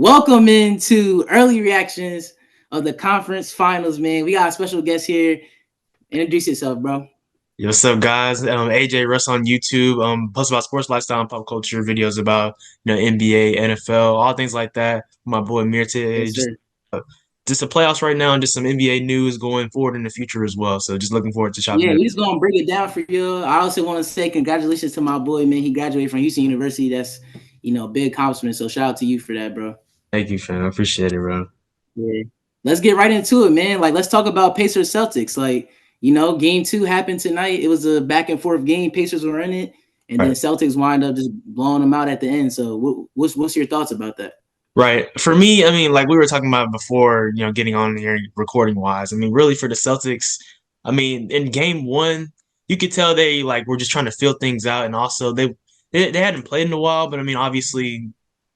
Welcome into early reactions of the conference finals, man. We got a special guest here. Introduce yourself, bro. Yo, what's up, guys? AJ Russ on YouTube. Post about sports, lifestyle, and pop culture videos about NBA, NFL, all things like that. My boy Mir today, Yes, sir. uh, just the playoffs right now, and just some NBA news going forward in the future as well. So just looking forward to chopping Yeah, it. we just gonna break it down for you. I also want to say congratulations to my boy, man. He graduated from Houston University. That's big accomplishment. So shout out to you for that, bro. Thank you, fam. I appreciate it, bro. Yeah. Let's get right into it, man. Like, let's talk about Pacers Celtics. Like, game two happened tonight. It was a back and forth game. Pacers were in it, and then Right. Celtics wind up just blowing them out at the end. So, what's your thoughts about that? Right. For me, I mean, like we were talking about before, getting on here recording wise. I mean, really for the Celtics, I mean, in game one, you could tell they like were just trying to feel things out, and also they hadn't played in a while. But I mean, obviously,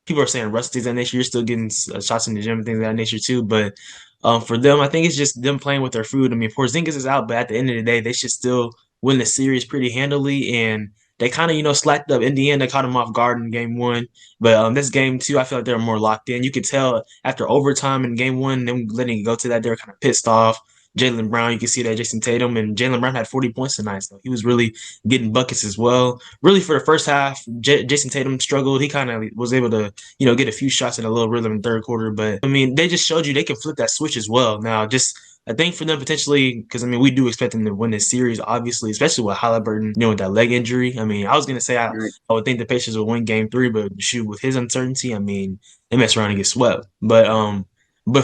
people are saying rust things of that nature. You're still getting shots in the gym and things of that nature too. But for them, I think it's just them playing with their food. I mean, Porzingis is out, but at the end of the day, they should still win the series pretty handily. And they kind of slacked up. In the end, they caught them off guard in game one. But this game two, I feel like they were more locked in. You could tell after overtime in game one, them letting it go to that, they were kind of pissed off. Jaylen Brown, you can see that Jason Tatum and Jaylen Brown had 40 points tonight, so he was really getting buckets as well. Really, for the first half, Jason Tatum struggled. He kind of was able to, get a few shots in a little rhythm in the third quarter. But I mean, they just showed you they can flip that switch as well. Now, just I think for them potentially, because I mean, we do expect them to win this series, obviously, especially with Halliburton, with that leg injury. I mean, I was gonna say Right. I would think the Pacers will win game three, but shoot, with his uncertainty, I mean, they mess around and get swept. But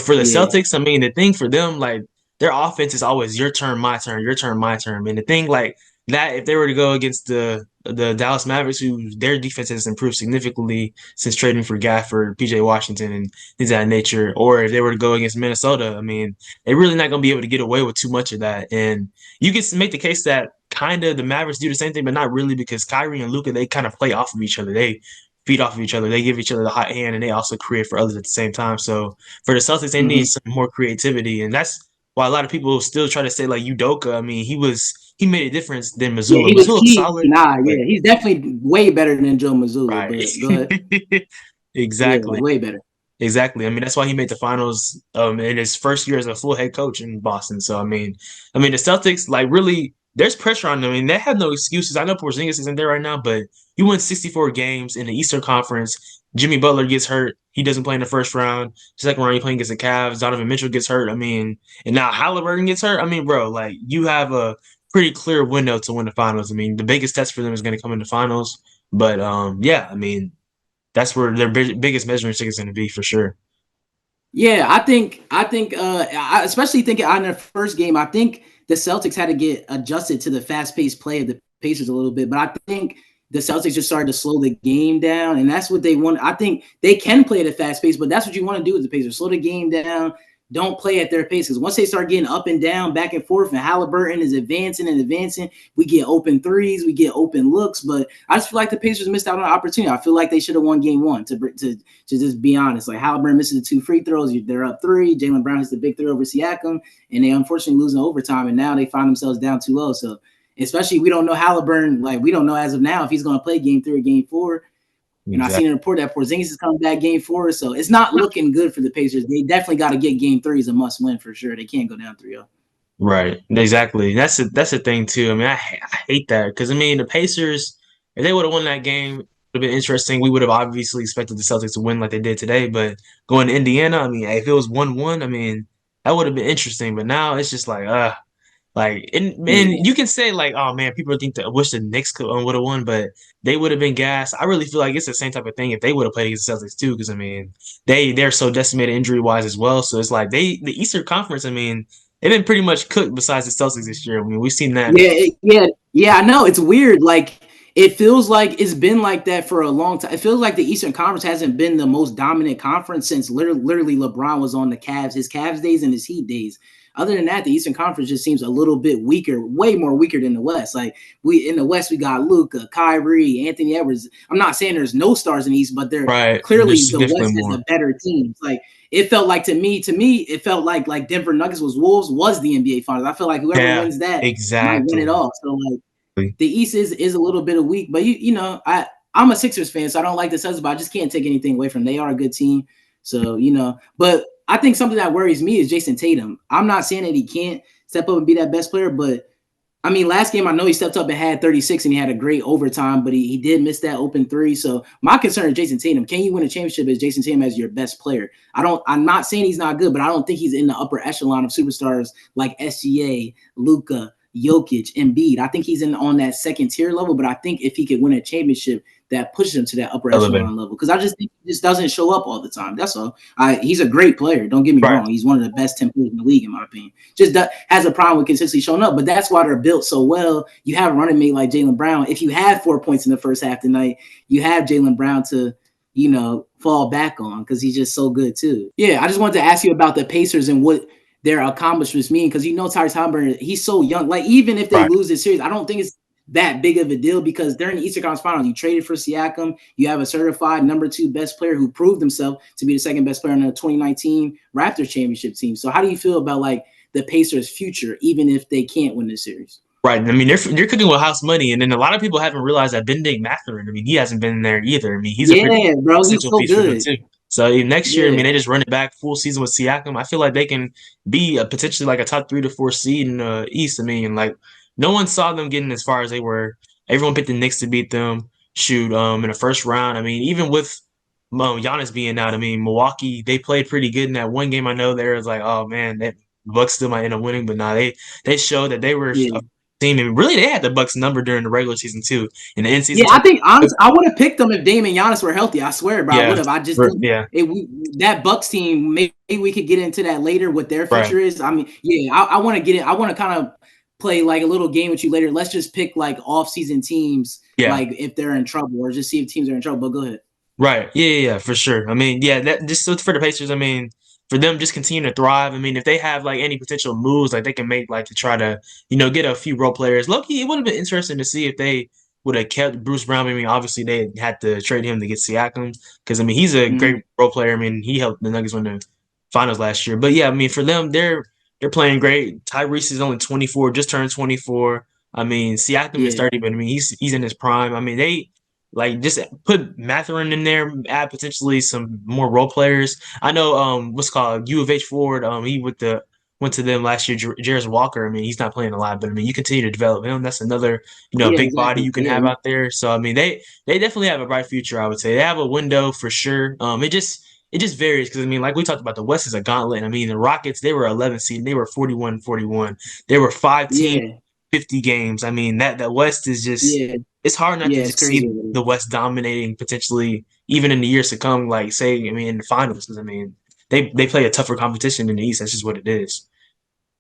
for the Yeah. Celtics, I mean, the thing for them, like their offense is always your turn, my turn, your turn, my turn. And the thing like that, if they were to go against the Dallas Mavericks, who their defense has improved significantly since trading for Gafford, PJ Washington, and things of that nature, or if they were to go against Minnesota, I mean, they're really not going to be able to get away with too much of that. And you can make the case that kind of the Mavericks do the same thing, but not really because Kyrie and Luka, they kind of play off of each other. They feed off of each other. They give each other the hot hand, and they also create for others at the same time. So for the Celtics, they need Mhm. some more creativity, and that's why a lot of people still try to say like Udoka. I mean, he made a difference than Yeah, Missoula. he was Missoula's key. solid, Nah, but yeah, he's definitely way better than Joe Mazzulla. right, But go ahead. Yeah, exactly. way better. Exactly. I mean, that's why he made the finals in his first year as a full head coach in Boston. So I mean the Celtics like really there's pressure on them. I mean, they have no excuses. I know Porzingis isn't there right now, but you won 64 games in the Eastern Conference. Jimmy Butler gets hurt. He doesn't play in the first round. Second round, you're playing against the Cavs. Donovan Mitchell gets hurt. I mean, and now Halliburton gets hurt. I mean, bro, like you have a pretty clear window to win the finals. I mean, the biggest test for them is going to come in the finals. But yeah, I mean, that's where their biggest measuring stick is going to be for sure. Yeah, I think I especially thinking on their first game, I think the Celtics had to get adjusted to the fast-paced play of the Pacers a little bit, but I think the Celtics just started to slow the game down, and that's what they want. I think they can play at a fast pace, but that's what you want to do with the Pacers. Slow the game down, don't play at their pace. Because once they start getting up and down, back and forth, and Halliburton is advancing and advancing, we get open threes, we get open looks. But I just feel like the Pacers missed out on an opportunity. I feel like they should have won game one, to just be honest. Like Halliburton misses the two free throws, they're up three. Jaylen Brown hits the big three over Siakam, and they unfortunately lose in overtime, and now they find themselves down 2-0. So especially we don't know Halliburton, like we don't know as of now if he's going to play game three or game four. I seen a Exactly. report that Porzingis is coming back game four, so it's not looking good for the Pacers. They definitely got to get game three as a must win for sure. They can't go down 3-0. Right. Exactly. That's a thing too. I mean, I hate that because I mean the Pacers, if they would have won that game, it would have been interesting. We would have obviously expected the Celtics to win like they did today, but going to Indiana, I mean, if it was 1-1, I mean, that would have been interesting. But now it's just like, and Yeah, you can say like, oh man, people think that wish the Knicks could would have won, but they would have been gassed. I really feel like it's the same type of thing if they would have played against the Celtics too, because I mean, they're so decimated injury wise as well. So it's like the Eastern Conference. I mean, they've been pretty much cooked besides the Celtics this year. I mean, we've seen that. yeah. I know it's weird. Like it feels like it's been like that for a long time. It feels like the Eastern Conference hasn't been the most dominant conference since literally LeBron was on the Cavs, his Cavs days and his Heat days. Other than that, the Eastern Conference just seems a little bit weaker, way more weaker than the West. Like we in the West, we got Luka, Kyrie, Anthony Edwards. I'm not saying there's no stars in the East, but they're Right. clearly There's the significantly West has more. the better teams. Like it felt like to me, it felt like Denver Nuggets was Wolves was the NBA Finals. I feel like whoever Yeah, wins that might win it exactly. all. So like the East is a little bit of weak, but I'm a Sixers fan, so I don't like the Celtics, but I just can't take anything away from them. They are a good team. So, but I think something that worries me is Jason Tatum. I'm not saying that he can't step up and be that best player, but I mean, last game I know he stepped up and had 36 and he had a great overtime, but he did miss that open three. So my concern is Jason Tatum. Can you win a championship as Jason Tatum as your best player? I'm not saying he's not good, but I don't think he's in the upper echelon of superstars like SGA, Luka, Jokic, Embiid. I think he's on that second tier level, but I think if he could win a championship, that pushes him to that upper Elevator. echelon level. Because I just think he just doesn't show up all the time. That's all. He's a great player. Don't get me Right. wrong. He's one of the best 10 players in the league, in my opinion. Just has a problem with consistently showing up. But that's why they're built so well. You have a running mate like Jaylen Brown. If you had 4 points in the first half tonight, you have Jaylen Brown to, fall back on because he's just so good too. Yeah, I just wanted to ask you about the Pacers and what their accomplishments mean because Tyrese Haliburton, he's so young. Like even if they Right. lose this series, I don't think it's that big of a deal because they're in the Eastern Conference Finals. You traded for Siakam. You have a certified number 2 best player who proved himself to be the second best player on the 2019 Raptors championship team. So how do you feel about like the Pacers' future, even if they can't win this series? Right. I mean, they're cooking with house money, and then a lot of people haven't realized that Benedict Mathurin. I mean, he hasn't been there either. I mean, he's a pretty Yeah, bro, he's essential so piece for them good. too. So next year, I mean, Yeah, they just run it back full season with Siakam. I feel like they can be potentially like a top 3 to 4 seed in the East. I mean, like no one saw them getting as far as they were. Everyone picked the Knicks to beat them. Shoot, in the first round. I mean, even with Giannis being out, I mean, Milwaukee they played pretty good in that one game. I know there was like, oh man, that Bucks still might end up winning, but nah, they showed that they were yeah. team. And really, they had the Bucks number during the regular season too. In the end season Yeah, I tournament, think honestly, I would have picked them if Dame and Giannis were healthy. I swear, bro, I yeah, would have. I just think yeah, that Bucks team. Maybe we could get into that later. What their right, future is. I mean, yeah, I want to get it. I want to kind of play like a little game with you later. Let's just pick like off-season teams, yeah. like if they're in trouble, or just see if teams are in trouble. But go ahead. Right. Yeah, for sure. I mean, yeah, that just so for the Pacers, I mean, for them just continue to thrive. I mean, if they have like any potential moves like they can make like to try to, get a few role players. Loki, it would have been interesting to see if they would have kept Bruce Brown. I mean, obviously they had to trade him to get Siakam because I mean he's a Mm-hmm. great role player. I mean, he helped the Nuggets win the finals last year. But yeah, I mean, for them, they're playing great. Tyrese is only 24, just turned 24. I mean, Siakam is Yeah, 30, but I mean he's in his prime. I mean, they like just put Mathurin in there, add potentially some more role players. I know what's called U of H forward. He went to them last year. Jarris Walker. I mean, he's not playing a lot, but I mean, you continue to develop him. That's another yeah, big body exactly. you can Yeah, have out there. So I mean, they definitely have a bright future. I would say they have a window for sure. It just varies because I mean, like we talked about, the West is a gauntlet. I mean, the Rockets they were 11 seed, and they were 41-41. They were 5 teams, yeah, 50 games. I mean, that West is just yeah, it's hard not to yeah. It's just crazy. see the West dominating potentially even in the years to come. Like say, I mean, in the finals, because I mean, they play a tougher competition in the East. That's just what it is.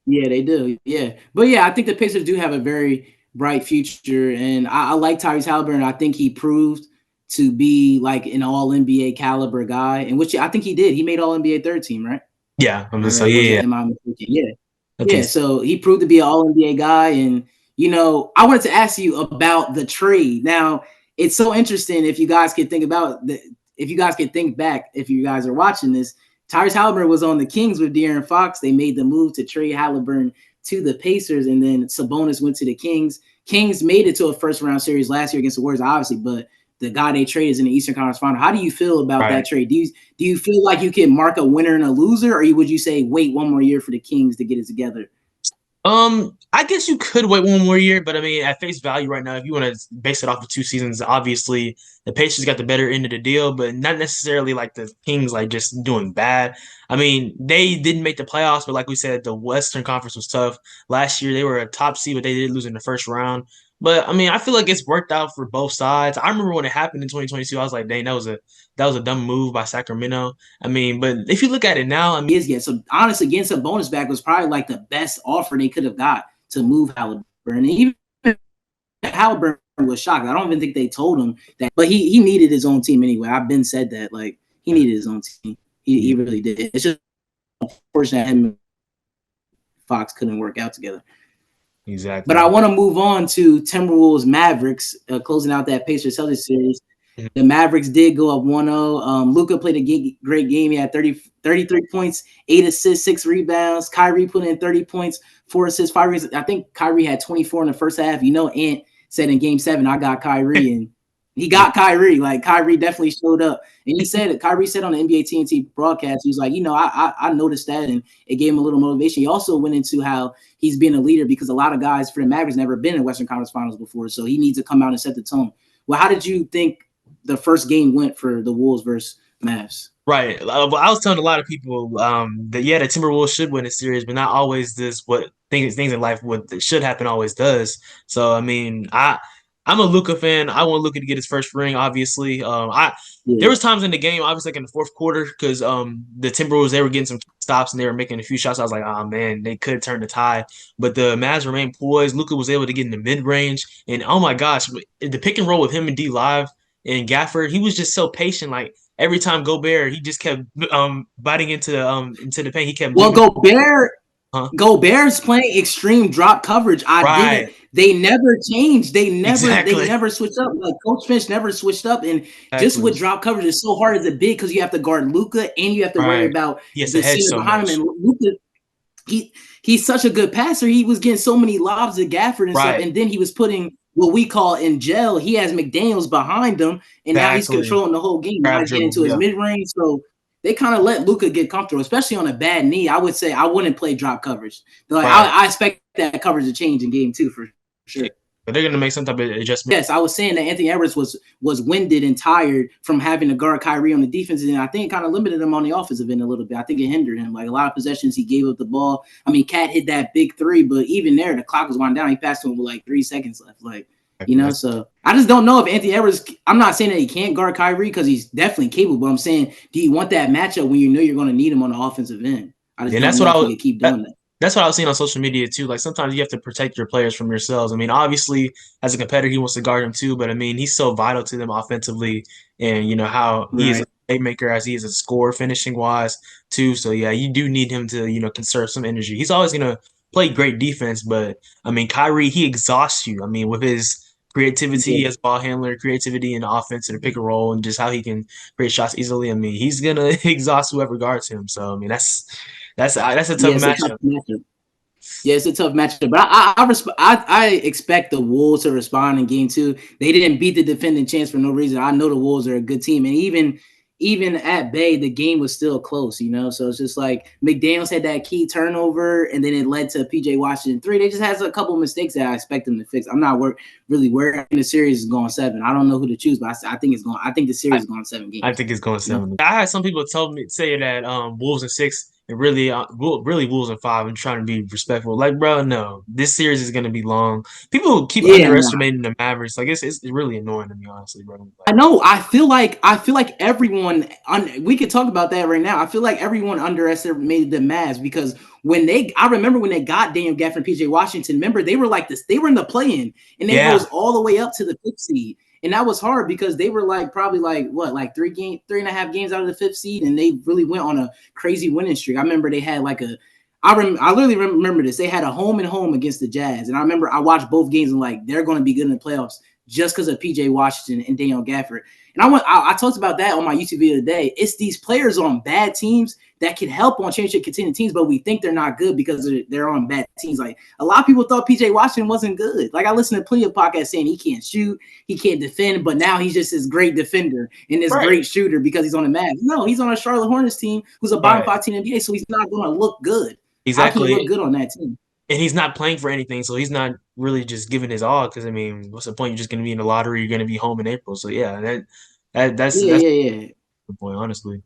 Yeah, they do. Yeah. But yeah, I think the Pacers do have a very bright future. And I like Tyrese Haliburton. I think he proved to be like an all NBA caliber guy, and which I think he did. He made all NBA third team, right? Yeah, I'm just so Or was yeah, it yeah. am I mistaken? Yeah. I think Yeah. So he proved to be an all NBA guy. And I wanted to ask you about the trade. Now, it's so interesting if you guys could think about the if you guys could think back, if you guys are watching this, Tyrese Halliburton was on the Kings with De'Aaron Fox. They made the move to trade Halliburton to the Pacers, and then Sabonis went to the Kings. Kings made it to a first round series last year against the Warriors, obviously, but the guy they traded is in the Eastern Conference Final. How do you feel about right. that trade? Do you feel like you can mark a winner and a loser, or would you say wait one more year for the Kings to get it together? I guess you could wait one more year, but I mean, at face value right now, if you want to base it off of 2 seasons, obviously the Pacers got the better end of the deal, but not necessarily like the Kings like just doing bad. I mean, they didn't make the playoffs, but like we said, the Western Conference was tough. Last year they were a top seed, but they did lose in the first round. But I mean, I feel like it's worked out for both sides. I remember when it happened in 2022, I was like, dang, that was a dumb move by Sacramento. I mean, but if you look at it now, I mean, Is yet. So honestly, getting some bonus back was probably like the best offer they could have got to move Halliburton. And even Halliburton was shocked. I don't even think they told him that, but he needed his own team anyway. I've been said that like he needed his own team. He really did. It's just unfortunate him and Fox couldn't work out together. But exactly. I want to move on to Timberwolves Mavericks, closing out that Pacers Celtics series. The Mavericks did go up 1-0. Luka played a great game. He had 33 points, 8 assists, 6 rebounds. Kyrie put in 30 points, 4 assists, 5 rebounds. I think Kyrie had 24 in the first half. Ant said in game 7, I got Kyrie. And He got Kyrie. Like Kyrie definitely showed up, and Kyrie said on the NBA TNT broadcast, he was like, I noticed that, and it gave him a little motivation. He also went into how he's been a leader because a lot of guys for the Mavericks never been in Western Conference Finals before, so he needs to come out and set the tone. Well, how did you think the first game went for the Wolves versus Mavs? Right. I was telling a lot of people that yeah, the Timberwolves should win a series, but not always this what things in life what should happen always does. So I mean, I'm a Luka fan. I want Luka to get his first ring, obviously. There was times in the game, obviously like in the fourth quarter, because the Timberwolves they were getting some stops and they were making a few shots. I was like, oh man, they could turn the tide. But the Mavs remained poised. Luka was able to get in the mid range, and oh my gosh, the pick and roll with him and D Live and Gafford, he was just so patient. Like every time Gobert, he just kept biting into the paint. He kept Gobert's playing extreme drop coverage. They never changed. They never switched up. Like Coach Finch never switched up. And just with drop coverage, it's so hard as a big because you have to guard Luka and you have to worry about the center behind him. And Luka, he's such a good passer. He was getting so many lobs at Gafford and stuff. And then he was putting what we call in gel. He has McDaniels behind him, and now he's controlling the whole game. Now getting into his mid range. So they kind of let Luka get comfortable, especially on a bad knee. I would say I wouldn't play drop coverage. Like I expect that coverage to change in game 2 for sure. But they're gonna make some type of adjustment. Yes, I was saying that Anthony Edwards was winded and tired from having to guard Kyrie on the defense, and I think it kind of limited him on the offensive end a little bit. I think it hindered him. Like a lot of possessions, he gave up the ball. I mean, Cat hit that big 3, but even there, the clock was winding down. He passed to him with like 3 seconds left. Like, so I just don't know if Anthony Edwards. I'm not saying that he can't guard Kyrie because he's definitely capable. But I'm saying, do you want that matchup when you know you're going to need him on the offensive end? I just that's what I would keep doing that. That's what I was seeing on social media too. Like sometimes you have to protect your players from yourselves. I mean, obviously as a competitor, he wants to guard them too, but I mean, he's so vital to them offensively, and you know how he is a playmaker as he is a scorer, finishing wise too. So yeah, you do need him to conserve some energy. He's always gonna play great defense, but I mean, Kyrie, he exhausts you. I mean, with his creativity as ball handler, creativity in the offense and the pick and roll, and just how he can create shots easily. I mean, he's gonna exhaust whoever guards him. So I mean, that's a tough matchup. Yeah, it's a tough matchup, but I expect the Wolves to respond in game 2. They didn't beat the defending champs for no reason. I know the Wolves are a good team, and even at Bay, the game was still close, So it's just like McDaniels had that key turnover, and then it led to PJ Washington 3. They just has a couple of mistakes that I expect them to fix. I'm not really worried. The series is going 7. I don't know who to choose, but I think the series is going 7 games. I think it's going 7. I had some people say that Wolves in 6. And really Wolves in 5. I'm trying to be respectful. Like, bro, no, this series is gonna be long. People keep underestimating the Mavericks. Like, it's really annoying to me, honestly, bro. Like, I know. I feel like everyone. We could talk about that right now. I feel like everyone underestimated the Mavs because I remember when they got Daniel Gafford and PJ Washington. Remember, they were like this. They were in the play-in, and they rose all the way up to the 5th seed. And that was hard because they were probably 3.5 games out of the 5th seed, and they really went on a crazy winning streak. I remember they had I literally remember this. They had a home and home against the Jazz, and I remember I watched both games and they're going to be good in the playoffs just because of PJ Washington and Daniel Gafford. And I talked about that on my YouTube video today. It's these players on bad teams that can help on championship contending teams, but we think they're not good because they're on bad teams. Like a lot of people thought PJ Washington wasn't good. Like I listened to plenty of podcasts saying he can't shoot, he can't defend, but now he's just this great defender and this great shooter because he's on the Mavs. No, he's on a Charlotte Hornets team who's a bottom 5 team in the NBA, so he's not going to look good. Exactly. How can he look good on that team? And he's not playing for anything, so he's not really just giving his all. Because I mean, what's the point? You're just going to be in the lottery. You're going to be home in April. So yeah, that's the point, honestly.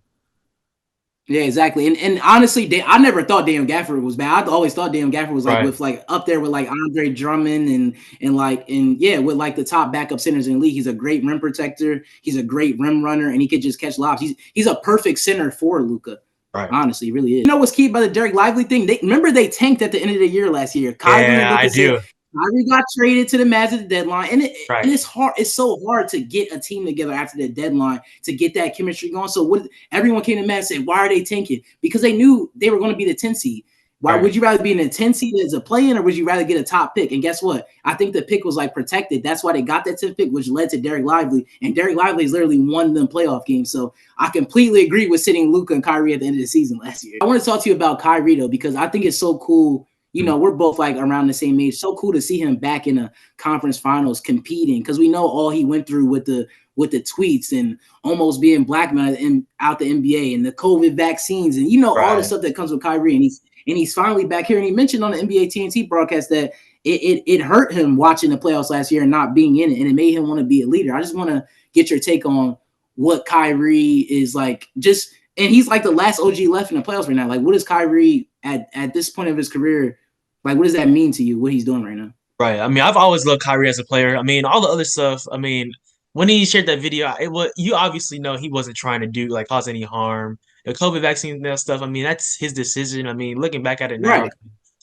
Yeah, exactly. And honestly, I never thought Daniel Gafford was bad. I always thought Daniel Gafford was with up there with Andre Drummond and with the top backup centers in the league. He's a great rim protector. He's a great rim runner, and he could just catch lobs. He's a perfect center for Luka. Right. Honestly, he really is. You know what's key by the Derek Lively thing? Remember they tanked at the end of the year last year. I do. Kyrie got traded to the Mavs at the deadline, and it's hard. It's so hard to get a team together after the deadline to get that chemistry going. So everyone came to the Mavs and said, why are they tanking? Because they knew they were going to be the 10 seed. Why would you rather be in the 10 seed as a play-in, or would you rather get a top pick? And guess what? I think the pick was protected. That's why they got that 10th pick, which led to Derek Lively. And Derek Lively has literally won them playoff games. So I completely agree with sitting Luka and Kyrie at the end of the season last year. I want to talk to you about Kyrie though, because I think it's so cool you know, we're both like around the same age. So cool to see him back in the conference finals competing because we know all he went through with the tweets and almost being blackmailed out the NBA and the COVID vaccines and you know all the Right. stuff that comes with Kyrie and he's finally back here and he mentioned on the NBA TNT broadcast that it hurt him watching the playoffs last year and not being in it and it made him want to be a leader. I just want to get your take on what Kyrie is like just and he's like the last OG left in the playoffs right now. Like what is Kyrie at this point of his career? Like what does that mean to you? What he's doing right now? Right. I mean, I've always loved Kyrie as a player. I mean, all the other stuff. I mean, when he shared that video, it was you obviously know he wasn't trying to do like cause any harm. The COVID vaccine and that stuff. I mean, that's his decision. I mean, looking back at it now, Right.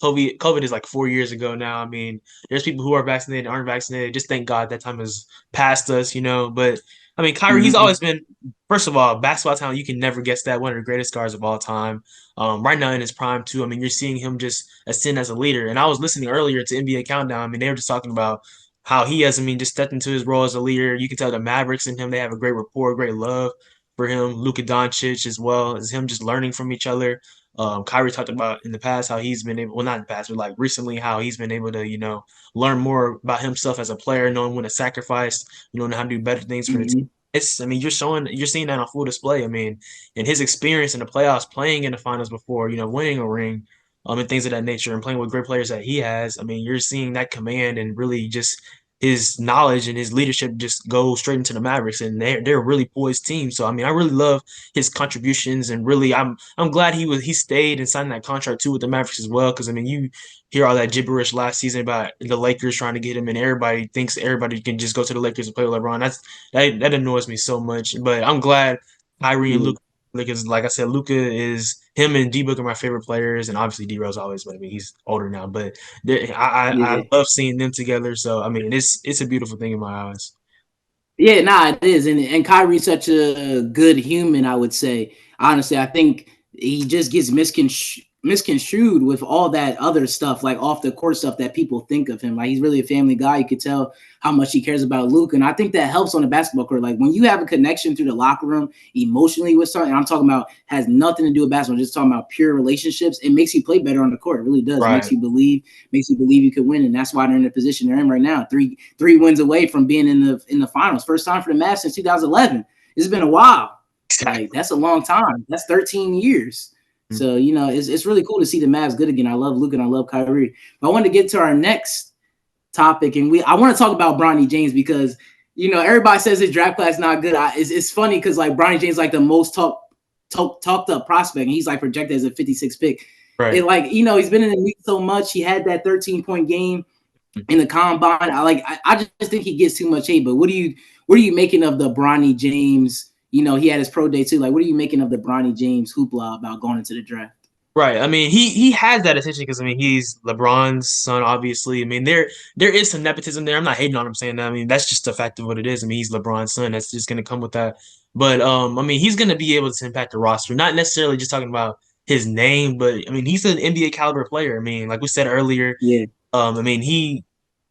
COVID is like 4 years ago now. I mean, there's people who are vaccinated, aren't vaccinated. Just thank God that time has passed us, you know. But I mean, Kyrie, he's Mm-hmm. always been, first of all, basketball talent. You can never guess that one of the greatest guards of all time. Right now in his prime too. I mean, you're seeing him just ascend as a leader. And I was listening earlier to NBA Countdown. I mean, they were just talking about how he has, I mean, just stepped into his role as a leader. You can tell the Mavericks and him, they have a great rapport, great love for him. Luka Doncic as well as him just learning from each other. Kyrie talked about in the past how he's been able, well, not in the past, but like recently, how he's been able to, learn more about himself as a player, knowing when to sacrifice, knowing how to do better things for the team. Mm-hmm. I mean, you're seeing that on full display. I mean, and his experience in the playoffs, playing in the finals before, winning a ring, and things of that nature, and playing with great players that he has. I mean, you're seeing that command and really just his knowledge and his leadership just go straight into the Mavericks, and they're a really poised team. So I mean, I really love his contributions, and really, I'm glad he stayed and signed that contract too with the Mavericks as well. Because I mean, you hear all that gibberish last season about the Lakers trying to get him, and everybody thinks everybody can just go to the Lakers and play with LeBron. That annoys me so much. But I'm glad Kyrie and Yeah. Luka, because like I said, Luka is him and D Book are my favorite players, and obviously D Rose always. But I mean, he's older now. But I Yeah. love seeing them together. So I mean, it's a beautiful thing in my eyes. Yeah, nah, it is, and Kyrie's such a good human. I would say, honestly, I think he just gets misconstrued with all that other stuff, like off the court stuff that people think of him. Like he's really a family guy. You could tell how much he cares about Luke, and I think that helps on the basketball court. Like when you have a connection through the locker room emotionally with something, I'm talking about has nothing to do with basketball. Just talking about pure relationships. It makes you play better on the court. It really does. It Right. makes you believe you could win, and that's why they're in the position they're in right now. Three wins away from being in the finals. First time for the Mavs since 2011. It's been a while. Like Exactly. that's a long time. That's 13 years. So you know, it's really cool to see the Mavs good again. I love Luka and I love Kyrie. But I want to get to our next topic, and I want to talk about Bronny James because you know everybody says his draft class not good. It's funny because like Bronny James like the most talked up prospect, and he's like projected as a 56 pick. It Right. like you know he's been in the league so much. He had that 13-point game in the combine. I just think he gets too much hate. But what are you making of the Bronny James? You know, he had his pro day too. Like, what are you making of the Bronny James hoopla about going into the draft? Right. I mean, he has that attention because I mean he's LeBron's son, obviously. I mean there is some nepotism there. I'm not hating on him saying that. I mean that's just a fact of what it is. I mean he's LeBron's son. That's just gonna come with that. But I mean he's gonna be able to impact the roster. Not necessarily just talking about his name, but I mean he's an NBA caliber player. I mean like we said earlier, Yeah, I mean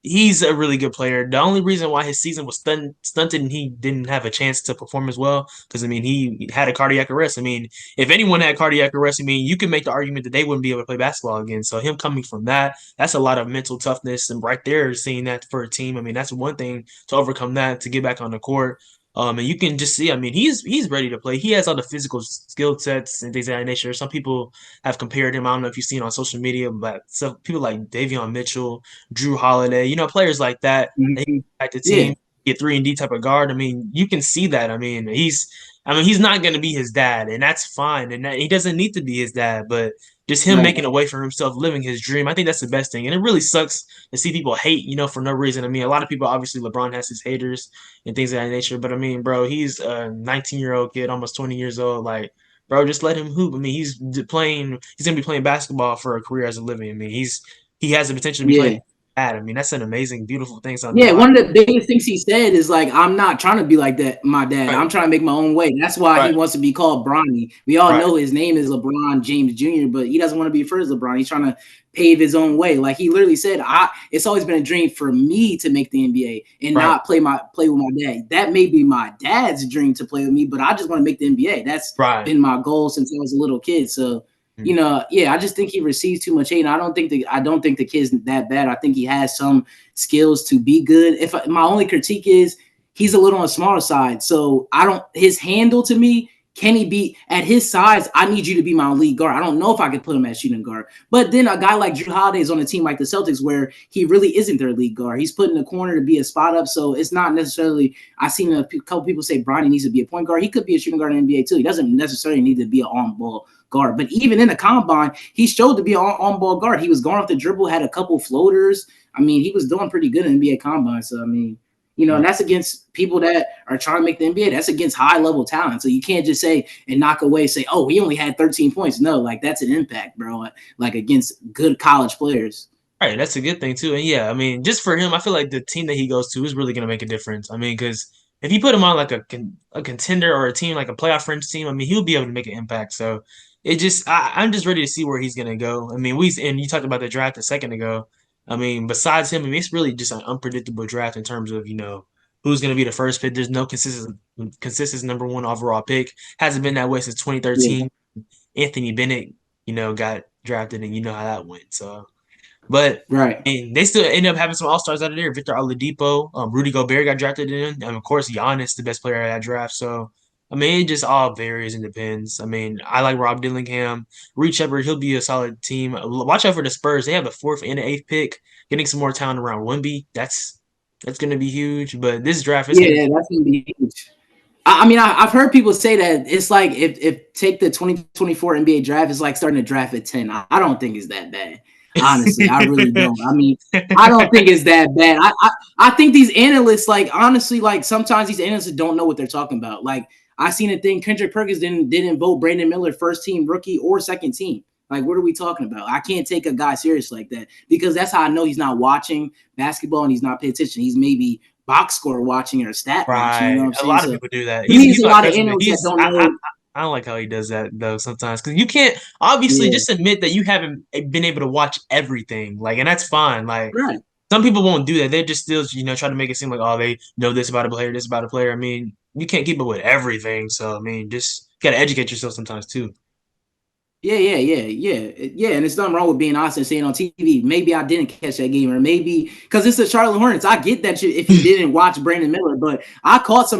he's a really good player. The only reason why his season was stunted and he didn't have a chance to perform as well, because I mean he had a cardiac arrest. I mean, if anyone had cardiac arrest, I mean you can make the argument that they wouldn't be able to play basketball again. So him coming from that, that's a lot of mental toughness, and right there, seeing that for a team, I mean that's one thing to overcome that to get back on the court. And you can just see, I mean, he's ready to play. He has all the physical skill sets and things of that nature. Some people have compared him. I don't know if you've seen on social media, but some people like Davion Mitchell, Drew Holiday, players like that. He mm-hmm. like the Yeah, team, get 3-and-D type of guard. I mean, you can see that. I mean, he's not going to be his dad, and that's fine. And he doesn't need to be his dad, but just him right. making a way for himself, living his dream. I think that's the best thing. And it really sucks to see people hate, for no reason. I mean, a lot of people, obviously, LeBron has his haters and things of that nature. But I mean, bro, he's a 19-year-old kid, almost 20 years old. Like, bro, just let him hoop. I mean, he's gonna be playing basketball for a career as a living. I mean, he has the potential to be playing Yeah. that. I mean, that's an amazing, beautiful thing. Something to Yeah, watch. one of the biggest things he said is like, "I'm not trying to be like that, my dad. Right, I'm trying to make my own way." That's why he right, wants to be called Bronny. We all right, know his name is LeBron James Jr., but he doesn't want to be first LeBron. He's trying to pave his own way. Like he literally said, It's always been a dream for me to make the NBA and right, not play with my dad. That may be my dad's dream to play with me, but I just want to make the NBA. That's right. been my goal since I was a little kid. So." I just think he receives too much hate. And I don't think the kid's that bad. I think he has some skills to be good. If my only critique is he's a little on the smaller side, so his handle to me. Can he be at his size? I need you to be my lead guard. I don't know if I could put him at shooting guard. But then a guy like Drew Holiday is on a team like the Celtics where he really isn't their lead guard. He's put in the corner to be a spot up. So it's not necessarily. I've seen a couple people say Bronny needs to be a point guard. He could be a shooting guard in the NBA too. He doesn't necessarily need to be an on-ball guard. But even in the combine, he showed to be an on-ball guard. He was going off the dribble, had a couple floaters. I mean, he was doing pretty good in the NBA combine. So, I mean, and that's against people that are trying to make the NBA. That's against high-level talent. So you can't just say and knock away, say, oh, he only had 13 points. No, like that's an impact, bro, like against good college players. All right, that's a good thing too. And yeah, I mean, just for him, I feel like the team that he goes to is really going to make a difference. I mean, because if you put him on like a contender or a team like a playoff fringe team, I mean, he'll be able to make an impact. So I'm just ready to see where he's going to go. I mean, and you talked about the draft a second ago. I mean, besides him, I mean, it's really just an unpredictable draft in terms of who's going to be the first pick. There's no consistent number one overall pick. Hasn't been that way since 2013. Yeah. Anthony Bennett, got drafted, and you know how that went. So. But right, and they still end up having some all-stars out of there. Victor Oladipo, Rudy Gobert got drafted in, and of course Giannis, the best player of that draft. So I mean, it just all varies and depends. I mean, I like Rob Dillingham, Reed Shepard. He'll be a solid team. Watch out for the Spurs. They have the 4th and the 8th pick. Getting some more talent around Wemby. That's going to be huge. But this draft is that's going to be huge. I mean, I've heard people say that it's like if take the 2024 NBA draft, it's like starting to draft at 10. I don't think it's that bad. Honestly, I really don't. I mean, I don't think it's that bad. I think these analysts, like, honestly, like sometimes these analysts don't know what they're talking about. Like, I seen a thing, Kendrick Perkins didn't vote Brandon Miller first team rookie or second team. Like, what are we talking about? I can't take a guy serious like that because that's how I know he's not watching basketball and he's not paying attention. He's maybe box score watching or stat watching. You know what I'm saying? A lot of people do that. He's a lot of analysts that don't know. I don't like how he does that though sometimes because you can't obviously just admit that you haven't been able to watch everything, like, and that's fine. Like, some people won't do that. They just still try to make it seem like, oh, they know this about a player, this about a player. I mean, you can't keep up with everything, so I mean, just gotta educate yourself sometimes too. Yeah, and it's nothing wrong with being honest and saying on TV, maybe I didn't catch that game, or maybe because it's the Charlotte Hornets. I get that if you didn't watch Brandon Miller, but I caught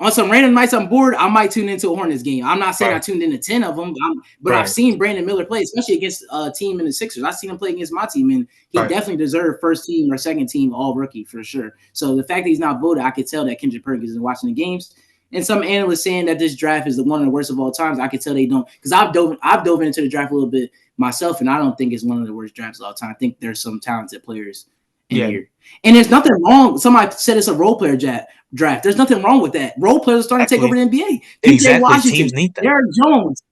on some random nights I'm bored, I might tune into a Hornets game. I'm not saying I tuned into 10 of them, but I've seen Brandon Miller play, especially against a team in the Sixers. I've seen him play against my team, and he definitely deserved first team or second team all rookie for sure. So the fact that he's not voted, I could tell that Kendrick Perkins isn't watching the games. And some analysts saying that this draft is one of the worst of all times, I could tell they don't, because I've dove into the draft a little bit myself, and I don't think it's one of the worst drafts of all time. I think there's some talented players in here. And there's nothing wrong. Somebody said it's a role player draft. There's nothing wrong with that. Role players are starting to take over the NBA. Exactly. Washington, teams need that. Derek Jones.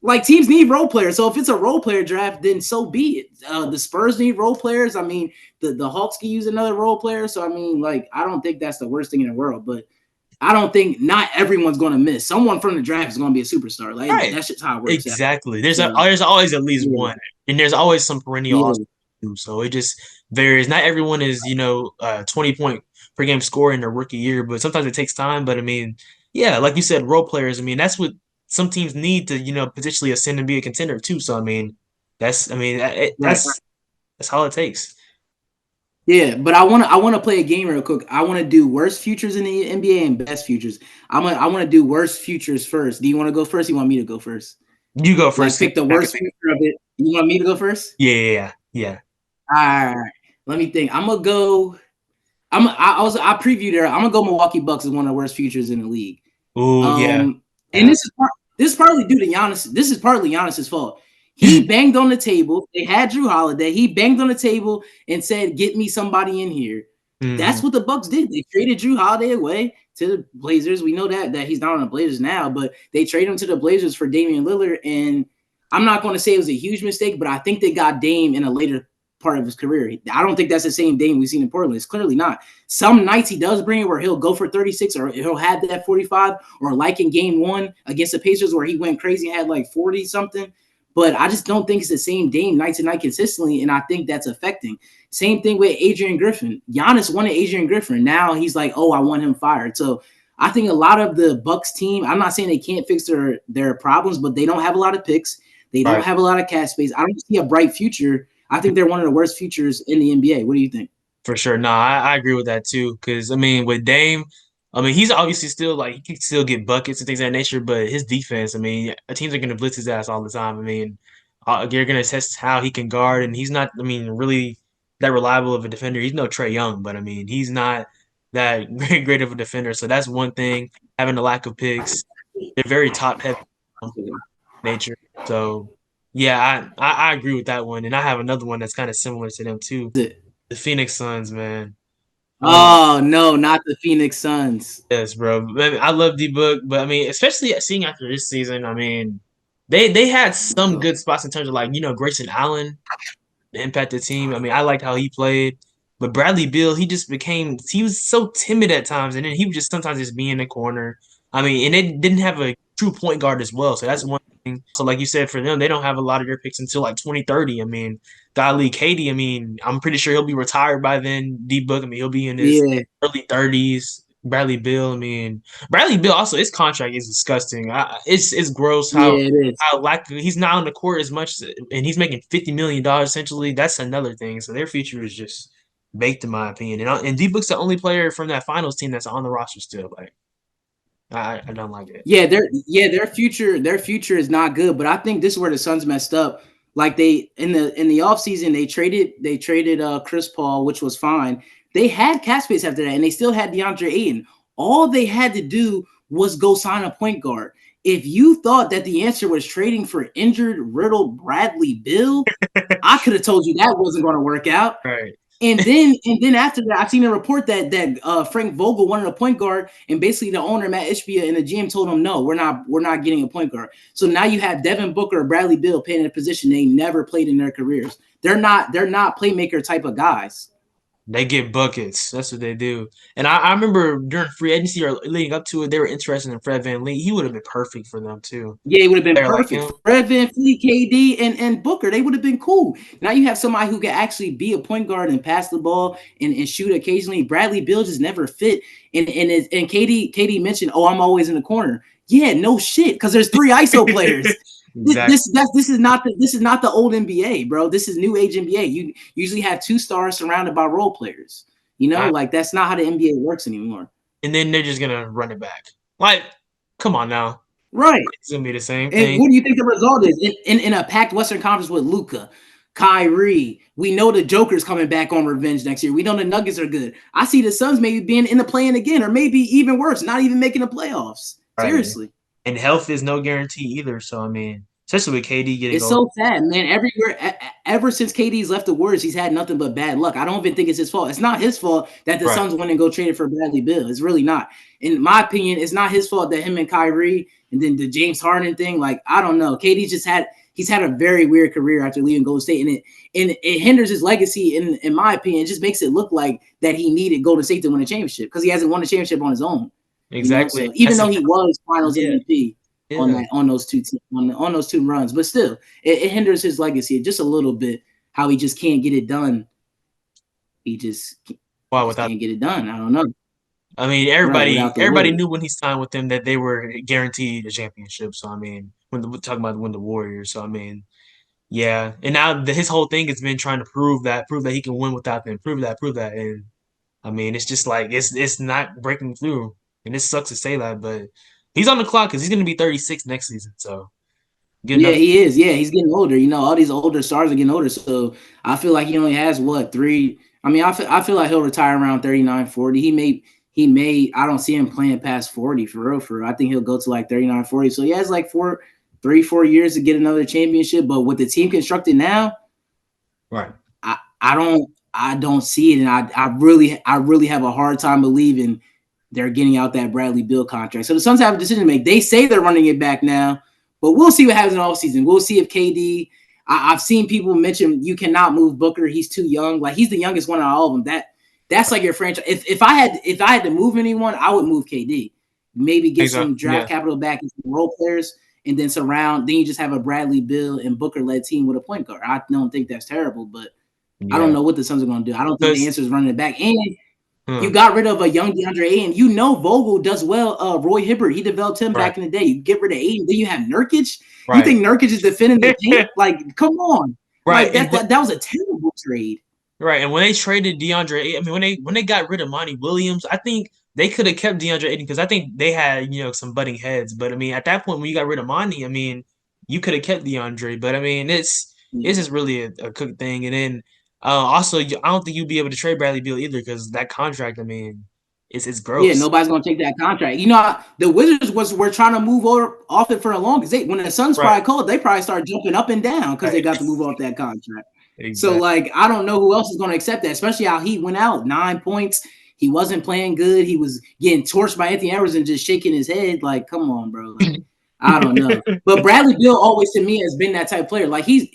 Like, teams need role players. So if it's a role player draft, then so be it. The Spurs need role players. I mean, the Hawks can use another role player. So, I mean, like, I don't think that's the worst thing in the world. But I don't think not everyone's going to miss. Someone from the draft is going to be a superstar. Like, that's just how it works. Exactly. There's always at least one. And there's always some perennial so it just varies. Not everyone is, 20-point per game scorer in their rookie year, but sometimes it takes time. But I mean, yeah, like you said, role players. I mean, that's what some teams need to, potentially ascend and be a contender too. So I mean, that's all it takes. Yeah, but I want to play a game real quick. I want to do worst futures in the NBA and best futures. I want to do worst futures first. Do you want to go first? Or you want me to go first? You go first. Pick the worst future of it. You want me to go first? Yeah. All right. Let me think. I'm gonna go. I previewed there. I'm gonna go Milwaukee Bucks as one of the worst futures in the league. Oh And this is partly due to Giannis. This is partly Giannis's fault. He banged on the table. They had Drew Holiday. He banged on the table and said, "Get me somebody in here." That's what the Bucks did. They traded Drew Holiday away to the Blazers. We know that he's not on the Blazers now, but they traded him to the Blazers for Damian Lillard. And I'm not going to say it was a huge mistake, but I think they got Dame in a later part of his career. I don't think that's the same Dame we've seen in Portland. It's clearly not. Some nights he does bring it where he'll go for 36 or he'll have that 45, or like in game 1 against the Pacers where he went crazy and had like 40 something. But I just don't think it's the same Dame night to night consistently, and I think that's affecting. Same thing with Adrian Griffin. Giannis wanted Adrian Griffin. Now he's like, oh, I want him fired. So I think a lot of the Bucks team, I'm not saying they can't fix their problems, but they don't have a lot of picks. They don't Right. have a lot of cap space. I don't see a bright future. I think they're one of the worst futures in the NBA. What do you think? For sure. No, I agree with that too. Because I mean, with Dame, I mean, he's obviously still like he can still get buckets and things of that nature. But his defense, I mean, teams are going to blitz his ass all the time. I mean, you're going to test how he can guard, and he's not. I mean, really that reliable of a defender. He's no Trey Young, but I mean, he's not that great of a defender. So that's one thing. Having a lack of picks, they're very top heavy nature. So yeah, I agree with that one, and I have another one that's kind of similar to them too. The Phoenix Suns, man. Um, Oh no, not the Phoenix Suns. yes, bro. I love D Book, but I mean, especially seeing after this season, I mean, they had some good spots in terms of like Grayson Allen impact the team. I mean, I liked how he played, but Bradley Beal, he was so timid at times, and then he would just sometimes just be in the corner. I mean, and they didn't have a true point guard as well, so that's one thing. So, like you said, for them, they don't have a lot of their picks until like 2030. I mean, Golly, Katie, I mean, I'm pretty sure he'll be retired by then. D Book, I mean, he'll be in his Yeah, early 30s. Bradley Beal, I mean, Bradley Beal also his contract is disgusting. It's gross how yeah, it is. he's not on the court as much, and he's making $50 million essentially. That's another thing. So their future is just baked, in my opinion. And D Book's the only player from that finals team that's on the roster still. Like I don't like it. Their future is not good, but I think this is where the Suns messed up. Like they in the offseason, they traded Chris Paul, which was fine. They had cap space after that, and they still had DeAndre Ayton. All they had to do was go sign a point guard. If you thought that the answer was trading for injured, riddled Bradley Beal, I could have told you that wasn't going to work out. Right. And then after that, I've seen a report that Frank Vogel wanted a point guard, and basically the owner Matt Ishbia and the GM told him, no, we're not getting a point guard. So now you have Devin Booker or Bradley Beal playing in a position they never played in their careers. They're not playmaker type of guys. They get buckets. That's what they do. And I remember during free agency or leading up to it, they were interested in Fred VanVleet. He would have been perfect for them too. Yeah, it would have been They're like perfect. him. Fred VanVleet, KD, and Booker, they would have been cool. Now you have somebody who can actually be a point guard and pass the ball and shoot occasionally. Bradley Beal just never fit. And KD mentioned, oh, I'm always in the corner. Yeah, no shit, because there's 3 ISO players. Exactly. This is not the old NBA, bro. This is new age NBA. You usually have 2 stars surrounded by role players. I, Like that's not how the NBA works anymore. and then they're just gonna run it back. Like, come on now. Right. It's gonna be the same And thing. what do you think the result is in a packed Western Conference with Luka, Kyrie? We know the Joker's coming back on revenge next year. We know the Nuggets are good. I see the Suns maybe being in the play-in again, or maybe even worse, not even making the playoffs. Right. Seriously. And health is no guarantee either. So I mean, especially with KD getting It's old. so sad, man. Ever since KD's left the Warriors, he's had nothing but bad luck. I don't even think it's his fault. It's not his fault that the Right. Suns went and go traded for Bradley Beal. It's really not. In my opinion, it's not his fault that him and Kyrie and then the James Harden thing. Like, I don't know. He's had a very weird career after leaving Golden State, and it hinders his legacy. In my opinion, it just makes it look like that he needed Golden State to win a championship because he hasn't won a championship on his own. Exactly. So even That's though he was Finals yeah. MVP Yeah. on those two runs, but still, it hinders his legacy just a little bit. How he just can't get it done. He just Wow. Without. can't get it done. I don't know. I mean, Right, everybody without the everybody Warriors. knew when he signed with them that they were guaranteed a championship. So I mean, we're talking about when the Warriors. So I mean, yeah. And now his whole thing has been trying to prove that he can win without them, prove that. And I mean, it's just like it's not breaking through, and it sucks to say that, but he's on the clock because he's going to be 36 next season. So get Yeah, another. he is. Yeah, he's getting older. All these older stars are getting older. So I feel like he only has what, 3. I mean, I feel like he'll retire around 39, 40. He may. I don't see him playing past 40 for real. For real. I think he'll go to like 39, 40. So he has like 4 years to get another championship. But with the team constructed now, Right. I don't see it, and I really have a hard time believing they're getting out that Bradley Beal contract. So the Suns have a decision to make. They say they're running it back now, but we'll see what happens in all season. We'll see if KD. I've seen people mention you cannot move Booker. He's too young. Like he's the youngest one out of all of them. That's like your franchise. If I had to move anyone, I would move KD. Maybe get some Exactly. draft Yeah. capital back and some role players, and then surround. Then you just have a Bradley Beal and Booker led team with a point guard. I don't think that's terrible, but I don't Yeah. know what the Suns are going to do. I don't think the Because answer is running it back. And You got rid of a young DeAndre Ayton. You know Vogel does well. Roy Hibbert, he developed him Right. back in the day. You get rid of Ayton, then you have Nurkic. You Right. think Nurkic is defending the paint? Like, come on. Right. Like that was a terrible trade. Right, and when they traded DeAndre, I mean, when they got rid of Monty Williams, I think they could have kept DeAndre Ayton because I think they had some butting heads. But I mean, at that point when you got rid of Monty, I mean, you could have kept DeAndre. But I mean, it's Yeah. just really a cook thing. And then also, I don't think you'd be able to trade Bradley Beal either because that contract, I mean, it's Yeah, gross. nobody's gonna take that contract. You know, the Wizards were trying to move off it for a long because when the Suns Right, probably called, they probably started jumping up and down because they right, got to move off that contract. So exactly. like, I don't know who else is gonna accept that, especially how he went out 9 points. He wasn't playing good. He was getting torched by Anthony Edwards and just shaking his head. Like, come on, bro. Like, I don't know. But Bradley Beal always to me has been that type of player. Like he's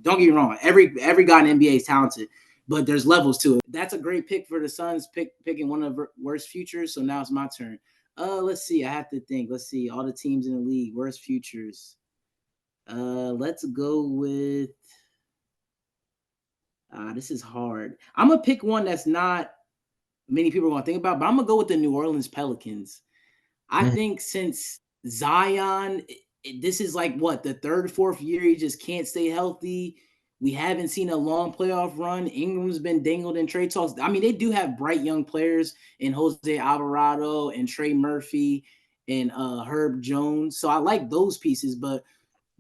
don't get me wrong. Every guy in the NBA is talented, but there's levels to it. That's a great pick for the Suns, picking one of the worst futures. So now it's my turn. Let's see. I have to think. Let's see. All the teams in the league, worst futures. Let's go with. This is hard. I'm gonna pick one that's not many people are gonna think about, but I'm gonna go with the New Orleans Pelicans. I Mhm. think since Zion, this is like what the third, fourth year he just can't stay healthy. We haven't seen a long playoff run. Ingram's been dangled in trade talks. I mean, they do have bright young players in Jose Alvarado and Trey Murphy and Herb Jones. So I like those pieces, but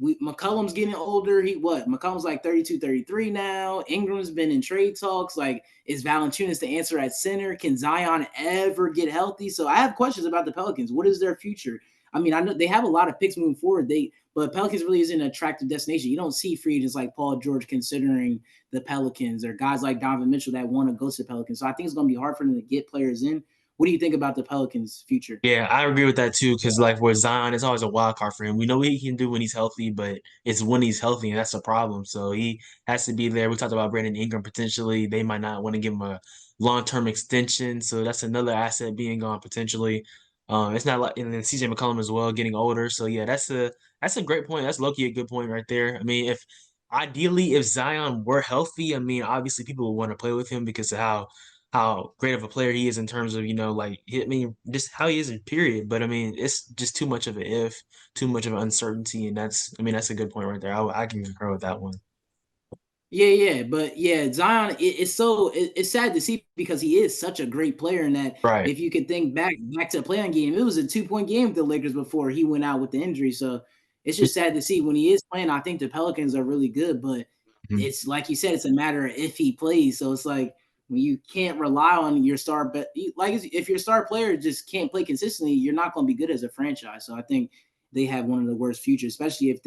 McCollum's getting older. McCollum's like 32, 33 now. Ingram's been in trade talks. Like, is Valanciunas the answer at center? Can Zion ever get healthy? So I have questions about the Pelicans. What is their future? I mean, I know they have a lot of picks moving forward. But Pelicans really isn't an attractive destination. You don't see free agents like Paul George considering the Pelicans or guys like Donovan Mitchell that want to go to the Pelicans. So I think it's going to be hard for them to get players in. What do you think about the Pelicans' future? Yeah, I agree with that too. Because like with Zion, it's always a wild card for him. We know what he can do when he's healthy, but it's when he's healthy, and that's the problem. So he has to be there. We talked about Brandon Ingram potentially. They might not want to give him a long-term extension, so that's another asset being gone potentially. It's not like, and then CJ McCollum as well getting older. So yeah, that's a great point. That's low-key a good point right there. I mean, if ideally if Zion were healthy, I mean, obviously people would want to play with him because of how great of a player he is in terms of, like, I mean, just how he is in period. But I mean, it's just too much of an if, too much of an uncertainty. And I mean, that's a good point right there. I can concur with that one. Yeah, but yeah, Zion. It's sad to see because he is such a great player. And that Right. if you could think back to the playing game, it was a 2 point game with the Lakers before he went out with the injury. So it's just sad to see when he is playing. I think the Pelicans are really good, but Mhm. it's like you said, it's a matter of if he plays. So it's like when you can't rely on your star, but like if your star player just can't play consistently, you're not going to be good as a franchise. So I think they have one of the worst futures, especially if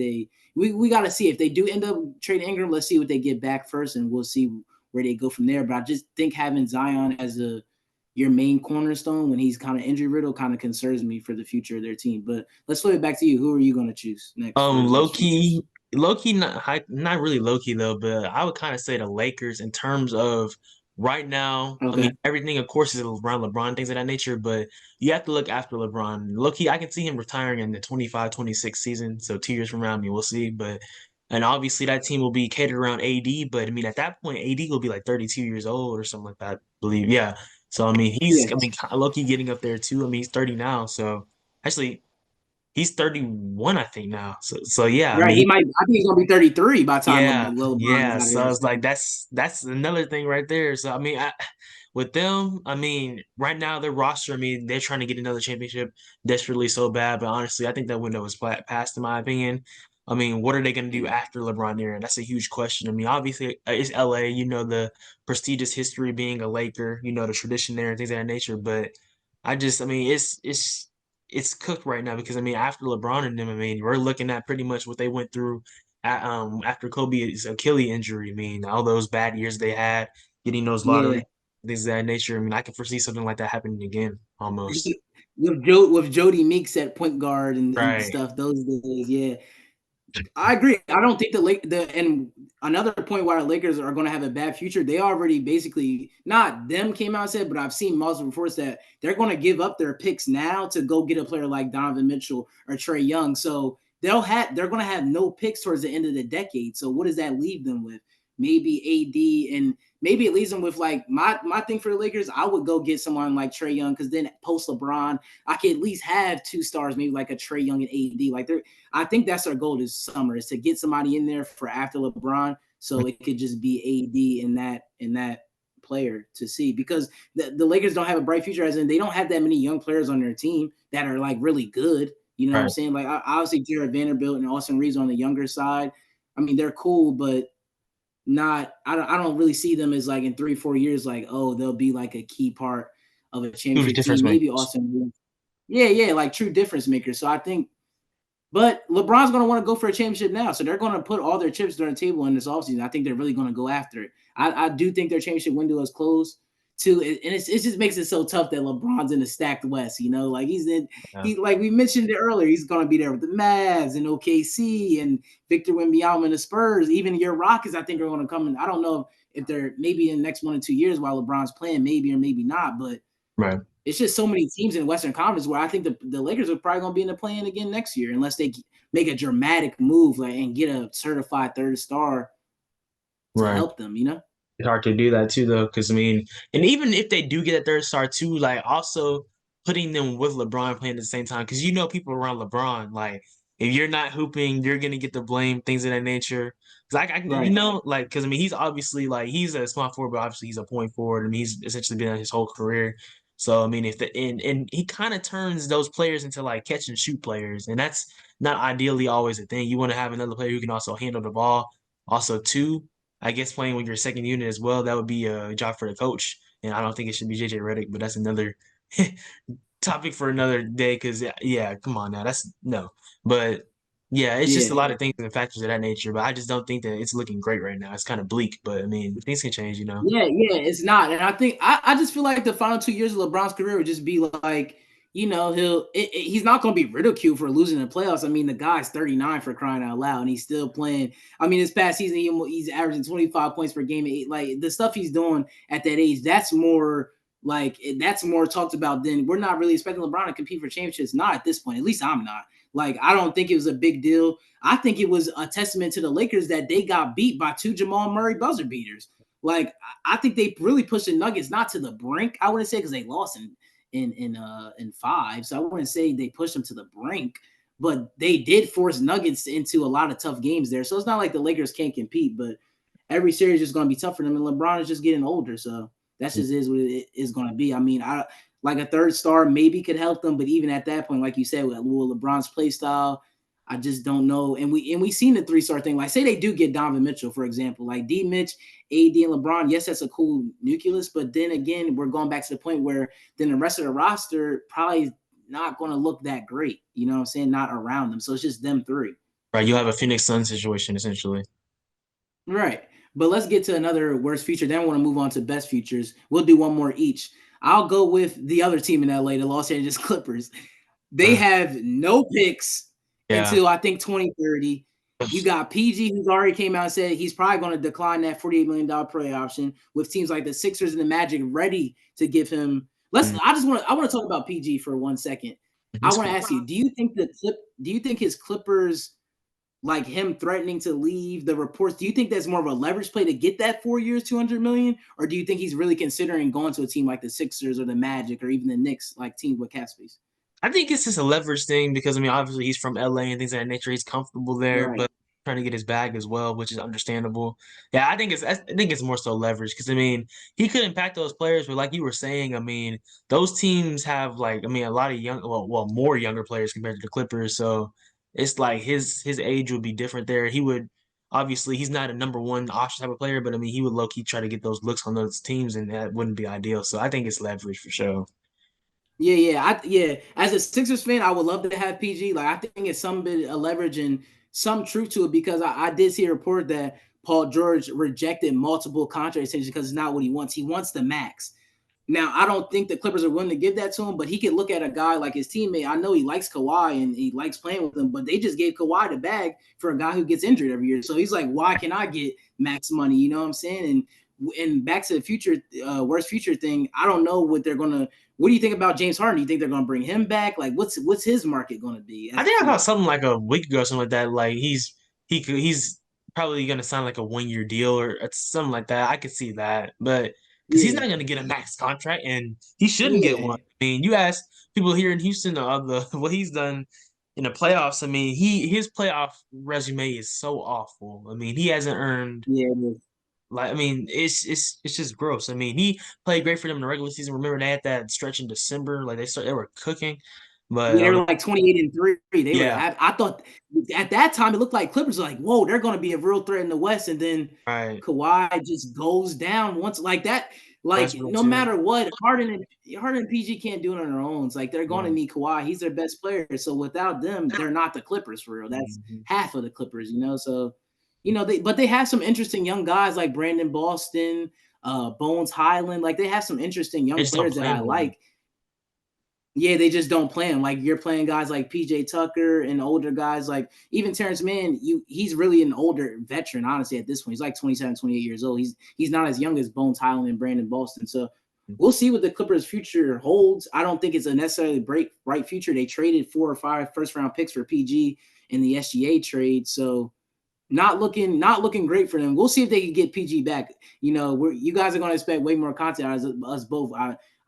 we got to see if they do end up trading Ingram. Let's see what they get back first, and we'll see where they go from there. But I just think having Zion as your main cornerstone when he's kind of injury riddled kind of concerns me for the future of their team. But let's flip it back to you. Who are you going to choose next for Low worst key, futures? low key, not really low key though, but I would kind of say the Lakers in terms of right now. I mean, Okay. everything, of course, is around LeBron, things of that nature, but you have to look after LeBron. Low key, I can see him retiring in the 25-26 season. So 2 years from now, I mean, we'll see. And obviously that team will be catered around AD, but I mean, at that point, AD will be like 32 years old or something like that, I believe. Yeah. So I mean, Yeah. I mean, low key getting up there too. I mean, he's 30 now. So actually, he's 31, I think now. So yeah, I Right. mean, He might. I think he's gonna be 33 by the time yeah, LeBron is yeah. out of there. So it's So, like that's another thing right there. So I mean, with them, I mean, right now their roster, I mean, they're trying to get another championship desperately so bad. But honestly, I think that window is past, in my opinion. I mean, what are they going to do yeah. after LeBron era? That's a huge question. I mean, obviously, it's LA. You know the prestigious history being a Laker. You know the tradition there and things of that nature. But I mean, it's cooked right now because I mean, after LeBron and them, I mean, we're looking at pretty much what they went through after Kobe's Achilles injury. I mean, all those bad years they had, getting those Yeah. lottery things of that nature. I mean, I can foresee something like that happening again, almost. With Jody Meeks at point guard and Right. stuff, those days, yeah. I agree. I don't think and another point why the Lakers are going to have a bad future. They already basically not them came out and said, but I've seen multiple reports that they're going to give up their picks now to go get a player like Donovan Mitchell or Trey Young. So they're going to have no picks towards the end of the decade. So what does that leave them with? maybe AD, and maybe it leaves them with like my thing for the Lakers. I would go get someone like Trae Young because then post LeBron, I could at least have 2 stars, maybe like a Trae Young and AD. Like I think that's our goal this summer is to get somebody in there for after LeBron, so it could just be AD in that player to see because the Lakers don't have a bright future as in they don't have that many young players on their team that are like really good. You know what I'm Right. saying? Like obviously Jared Vanderbilt and Austin Reeves on the younger side. I mean, they're cool, but not I don't really see them as like in 3-4 years, like, oh, they'll be like a key part of a Huge championship difference team. Maybe makers. Austin Reeves. Yeah, like true difference makers. So I think but LeBron's going to want to go for a championship now. So they're going to put all their chips on the table in this offseason. I think they're really going to go after it. I do think their championship window is closed too. And it just makes it so tough that LeBron's in the stacked West, you know, like Yeah. he like we mentioned it earlier, he's going to be there with the Mavs and OKC and Victor Wembanyama and the Spurs. Even your Rockets, I think, are going to come in. I don't know if they're maybe in the next 1 or 2 years while LeBron's playing, maybe or maybe not, but Right. it's just so many teams in the Western Conference where I think the Lakers are probably going to be in the play-in again next year unless they make a dramatic move like and get a certified third star to Right. help them, you know? It's hard to do that too, though, because I mean, and even if they do get a third star too, like also putting them with LeBron playing at the same time, because you know people around LeBron, like if you're not hooping, you're gonna get the blame, things of that nature. Because you Right. know, like, because I mean, he's obviously like he's a small forward, but obviously he's a point forward. I mean, he's essentially been on his whole career. So I mean, if the and he kind of turns those players into like catch and shoot players, and that's not ideally always a thing. You want to have another player who can also handle the ball, also too. I guess playing with your second unit as well, that would be a job for the coach. And I don't think it should be JJ Redick, but that's another topic for another day. Because yeah, come on now, that's no. But yeah, it's just Yeah. a lot of things and factors of that nature. But I just don't think that it's looking great right now. It's kind of bleak, but I mean, things can change, you know. Yeah, it's not. And I think I just feel like the final 2 years of LeBron's career would just be like, you know, he's not going to be ridiculed for losing the playoffs. I mean, the guy's 39 for crying out loud, and he's still playing. I mean, this past season he's averaging 25 points per game. Like the stuff he's doing at that age, that's more talked about than we're not really expecting LeBron to compete for championships. Not at this point. At least I'm not. Like I don't think it was a big deal. I think it was a testament to the Lakers that they got beat by 2 Jamal Murray buzzer beaters. Like I think they really pushed the Nuggets not to the brink. I wouldn't say because they lost in 5, so I wouldn't say they pushed them to the brink, but they did force Nuggets into a lot of tough games there. So it's not like the Lakers can't compete, but every series is going to be tough for them, and LeBron is just getting older, so that's just is what it is going to be. I mean, I like a third star maybe could help them, but even at that point, like you said, with LeBron's play style, I just don't know. And we seen the 3-star thing. Like say they do get Donovan Mitchell, for example, like D Mitch, AD, and LeBron. Yes, that's a cool nucleus, but then again, we're going back to the point where then the rest of the roster probably not going to look that great. You know what I'm saying? Not around them. So it's just them 3. Right, you have a Phoenix Sun situation essentially. Right. But let's get to another worst feature. Then I want to move on to best features. We'll do one more each. I'll go with the other team in LA, the Los Angeles Clippers. They Uh, have no picks yeah, until I think 2030. You got PG, who's already came out and said he's probably going to decline that $48 million play option with teams like the Sixers and the Magic ready to give him. mm, I want to talk about PG for 1 second. I it's want to cool. ask you, do you think his Clippers, like him threatening to leave, the reports, do you think that's more of a leverage play to get that 4 years, 200 million? Or do you think he's really considering going to a team like the Sixers or the Magic or even the Knicks, like teams with cap space? I think it's just a leverage thing because I mean, obviously he's from LA and things of that nature. He's comfortable there, Right. but trying to get his bag as well, which is understandable. Yeah, I think it's more so leverage because I mean, he could impact those players, but like you were saying, I mean, those teams have like I mean, a lot of more younger players compared to the Clippers. So it's like his age would be different there. He would obviously he's not a number one option type of player, but I mean, he would low key try to get those looks on those teams, and that wouldn't be ideal. So I think it's leverage for sure. Yeah. As a Sixers fan, I would love to have PG. Like I think it's some bit of leverage and some truth to it because I did see a report that Paul George rejected multiple contract extensions because it's not what he wants. He wants the max. Now, I don't think the Clippers are willing to give that to him, but he could look at a guy like his teammate. I know he likes Kawhi and he likes playing with him, but they just gave Kawhi the bag for a guy who gets injured every year. So he's like, why can I get max money? You know what I'm saying? And back to the future, worst future thing. I don't know what they're gonna. What do you think about James Harden? Do you think they're gonna bring him back? Like, what's his market gonna be I as a think I saw free agent? something like a week ago or something like that. Like he's probably gonna sign like a 1 year deal or something like that. I could see that, but because he's Yeah, not gonna get a max contract, and he shouldn't get one. yeah, I mean, you ask people here in Houston of the what he's done in the playoffs. I mean, his playoff resume is so awful. I mean, he hasn't earned yeah. like I mean, it's just gross. I mean, he played great for them in the regular season. Remember they had that stretch in December, like they were cooking, but Yeah, they were like 28-3. They were. yeah, I thought at that time it looked like Clippers were like, whoa, they're going to be a real threat in the West, and then right. Kawhi just goes down once like that. Like Westbrook no too. matter what, Harden and PG can't do it on their own. It's like they're going to Yeah. need Kawhi. He's their best player. So without them, they're not the Clippers for real. That's Mhm. half of the Clippers, you know. So they have some interesting young guys like Brandon Boston, Bones Highland. Like they have some interesting They young just don't players that play I him anymore. like. Yeah, they just don't play him. Like you're playing guys like PJ Tucker and older guys like even Terrence Mann, he's really an older veteran, honestly, at this point. He's like 27, 28 years old. He's not as young as Bones Highland and Brandon Boston. So we'll see what the Clippers' future holds. I don't think it's a necessarily bright future. They traded 4 or 5 first round picks for PG in the SGA trade. So not looking great for them. We'll see if they can get PG back. You guys are going to expect way more content out of us both.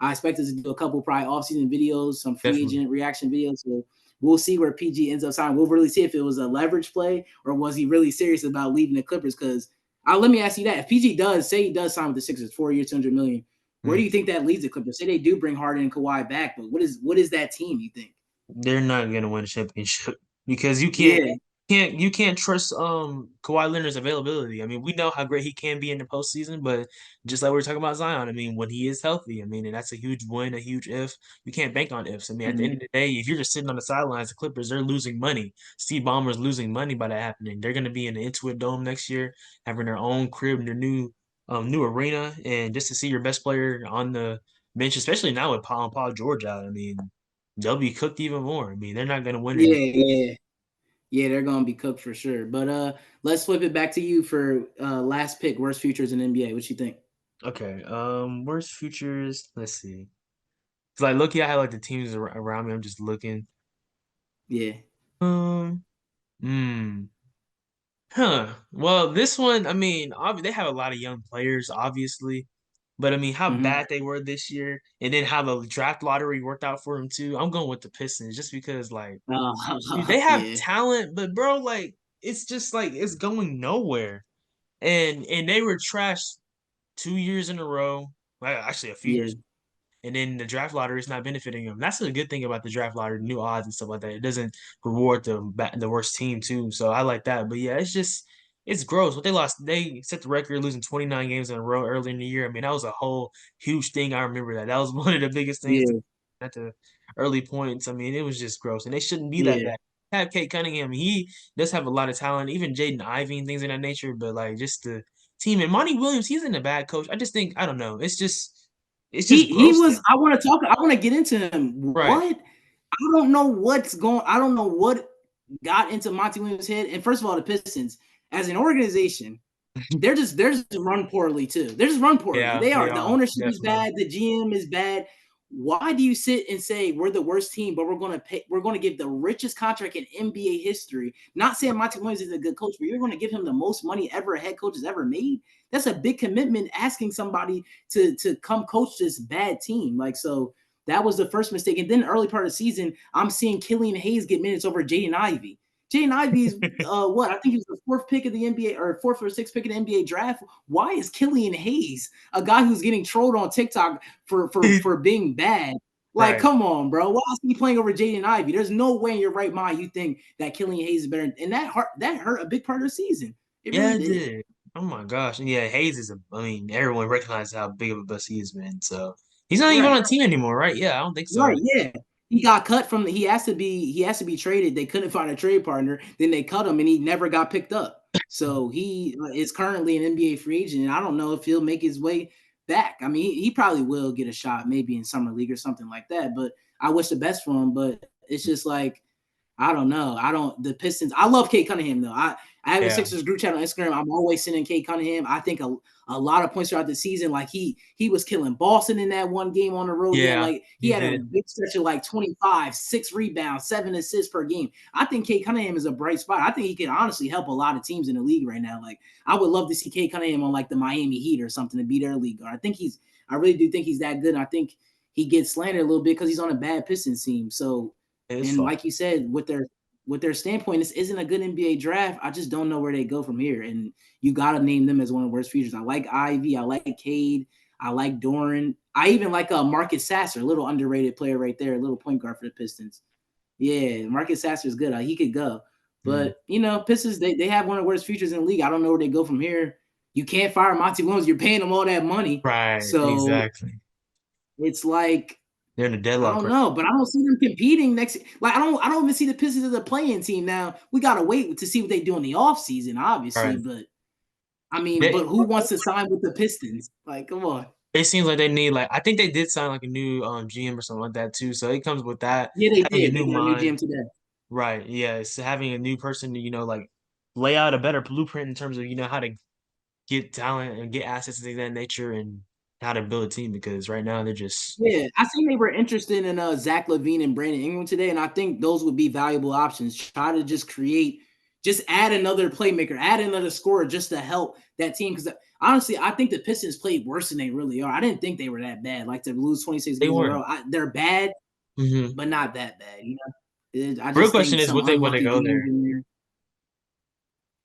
I expect us to do a couple probably offseason videos, some free Definitely. agent reaction videos. So we'll see where PG ends up signing. We'll really see if it was a leverage play or was he really serious about leaving the Clippers. Because let me ask you that: if PG does say he does sign with the Sixers, 4 years, 200 million, where do Mm. you think that leads the Clippers? Say they do bring Harden and Kawhi back, but what is that team? You think? They're not gonna win a championship because you can't Yeah, you can't trust Kawhi Leonard's availability. I mean, we know how great he can be in the postseason, but just like we were talking about Zion, I mean, when he is healthy, I mean, and that's a huge win, a huge if. You can't bank on ifs. I mean, at the end mhm. of the day, if you're just sitting on the sidelines, the Clippers, they're losing money. Steve Ballmer's losing money by that happening. They're gonna be in the Intuit Dome next year, having their own crib in their new arena, and just to see your best player on the bench, especially now with Paul George out. I mean, they'll be cooked even more. I mean, they're not going to win Yeah, anything. yeah. Yeah, they're gonna be cooked for sure. But let's flip it back to you for last pick, worst futures in NBA. What you think? Okay. Worst futures. Let's see. Cause like, look, I had like the teams around me. I'm just looking. Yeah. Um. Hmm. Huh. Well, this one. I mean, they have a lot of young players, obviously. But I mean, how Hmm. bad they were this year, and then how the draft lottery worked out for them too. I'm going with the Pistons just because, like, dude, they have Yeah. talent, but bro, like, it's just like it's going nowhere. And they were trashed 2 years in a row. Well, actually, a few Yeah. years. And then the draft lottery is not benefiting them. That's a good thing about the draft lottery, new odds and stuff like that. It doesn't reward the worst team too. So I like that. But yeah, it's gross. What they lost, they set the record losing 29 games in a row earlier in the year. I mean, that was a whole huge thing. I remember that. That was one of the biggest things Yeah. at the early points. I mean, it was just gross, and they shouldn't be that Yeah. bad. Have Kate Cunningham. He does have a lot of talent, even Jaden Ivey and things of that nature. But like just the team and Monty Williams, he's in a bad coach. I just think I don't know. It's just He gross was. there. I want to get into him. Right. What? I don't know what's going. I don't know what got into Monty Williams' head. And first of all, the Pistons as an organization, they're just run poorly too. They're just run poorly. Yeah, They they are. The are ownership is definitely. bad. The GM is bad. Why do you sit and say we're the worst team, but we're gonna give the richest contract in NBA history? Not saying Monty Williams is a good coach, but you're gonna give him the most money ever a head coach has ever made. That's a big commitment asking somebody to come coach this bad team. Like so that was the first mistake. And then early part of the season, I'm seeing Killian Hayes get minutes over Jaden Ivey. Jaden Ivey's what I think he was the fourth pick of the NBA or fourth or sixth pick of the NBA draft. Why is Killian Hayes, a guy who's getting trolled on TikTok for being bad? Like, Right. come on, bro. Why is he playing over Jaden Ivey? There's no way in your right mind you think that Killian Hayes is better. And that hurt a big part of the season. It Yeah, really it did. did. Oh my gosh. And yeah, Hayes is I mean, everyone recognizes how big of a bust he has been. So he's not even on Right. the team anymore, right? Yeah, I don't think Right. so. Yeah. He got cut from he has to be traded. They couldn't find a trade partner. Then they cut him and he never got picked up. So he is currently an NBA free agent. And I don't know if he'll make his way back. I mean, he probably will get a shot maybe in summer league or something like that. But I wish the best for him. But it's just like I don't know. I don't the Pistons. I love Kate Cunningham though. I have a Yeah. Sixers group chat on Instagram. I'm always sending Kate Cunningham. I think a lot of points throughout the season. Like he was killing Boston in that one game on the road. Yeah, He he had a did. big stretch of like 25, 6 rebounds, 7 assists per game. I think Kate Cunningham is a bright spot. I think he can honestly help a lot of teams in the league right now. Like I would love to see Kate Cunningham on like the Miami Heat or something to be their league guard. I really do think he's that good. And I think he gets slandered a little bit because he's on a bad Pistons team. So, It's and fun. like you said, with their standpoint, this isn't a good NBA draft. I just don't know where they go from here. And you got to name them as one of the worst futures. I like Ivy. I like Cade. I like Doran. I even like Marcus Sasser, a little underrated player right there, a little point guard for the Pistons. Yeah, Marcus Sasser is good. He could go. Mm. But, Pistons, they have one of the worst futures in the league. I don't know where they go from here. You can't fire Monty Williams. You're paying him all that money. Right, So exactly. it's like, They're in a I deadlock don't right know, but I don't see them competing next. Like I don't even see the Pistons as a playing team now. We gotta wait to see what they do in the offseason, obviously. right. But I mean, They but who wants to sign with the Pistons? Like, come on. it seems like they need like I think they did sign like a new GM or something like that too. So it comes with that Yeah, they having a did. They new got a new mind. GM today. Right. Yeah. It's having a new person to, like lay out a better blueprint in terms of, how to get talent and get assets of that nature and how to build a team because right now they're just Yeah, I seen they were interested in Zach LaVine and Brandon Ingram today, and I think those would be valuable options. Try to just add another playmaker, add another scorer just to help that team. Because honestly, I think the Pistons played worse than they really are. I didn't think they were that bad. Like to lose 26 they games in a row, weren't. they're bad, Hmm. but not that bad. I Real just question think is some would they want to unlucky go games there? in there.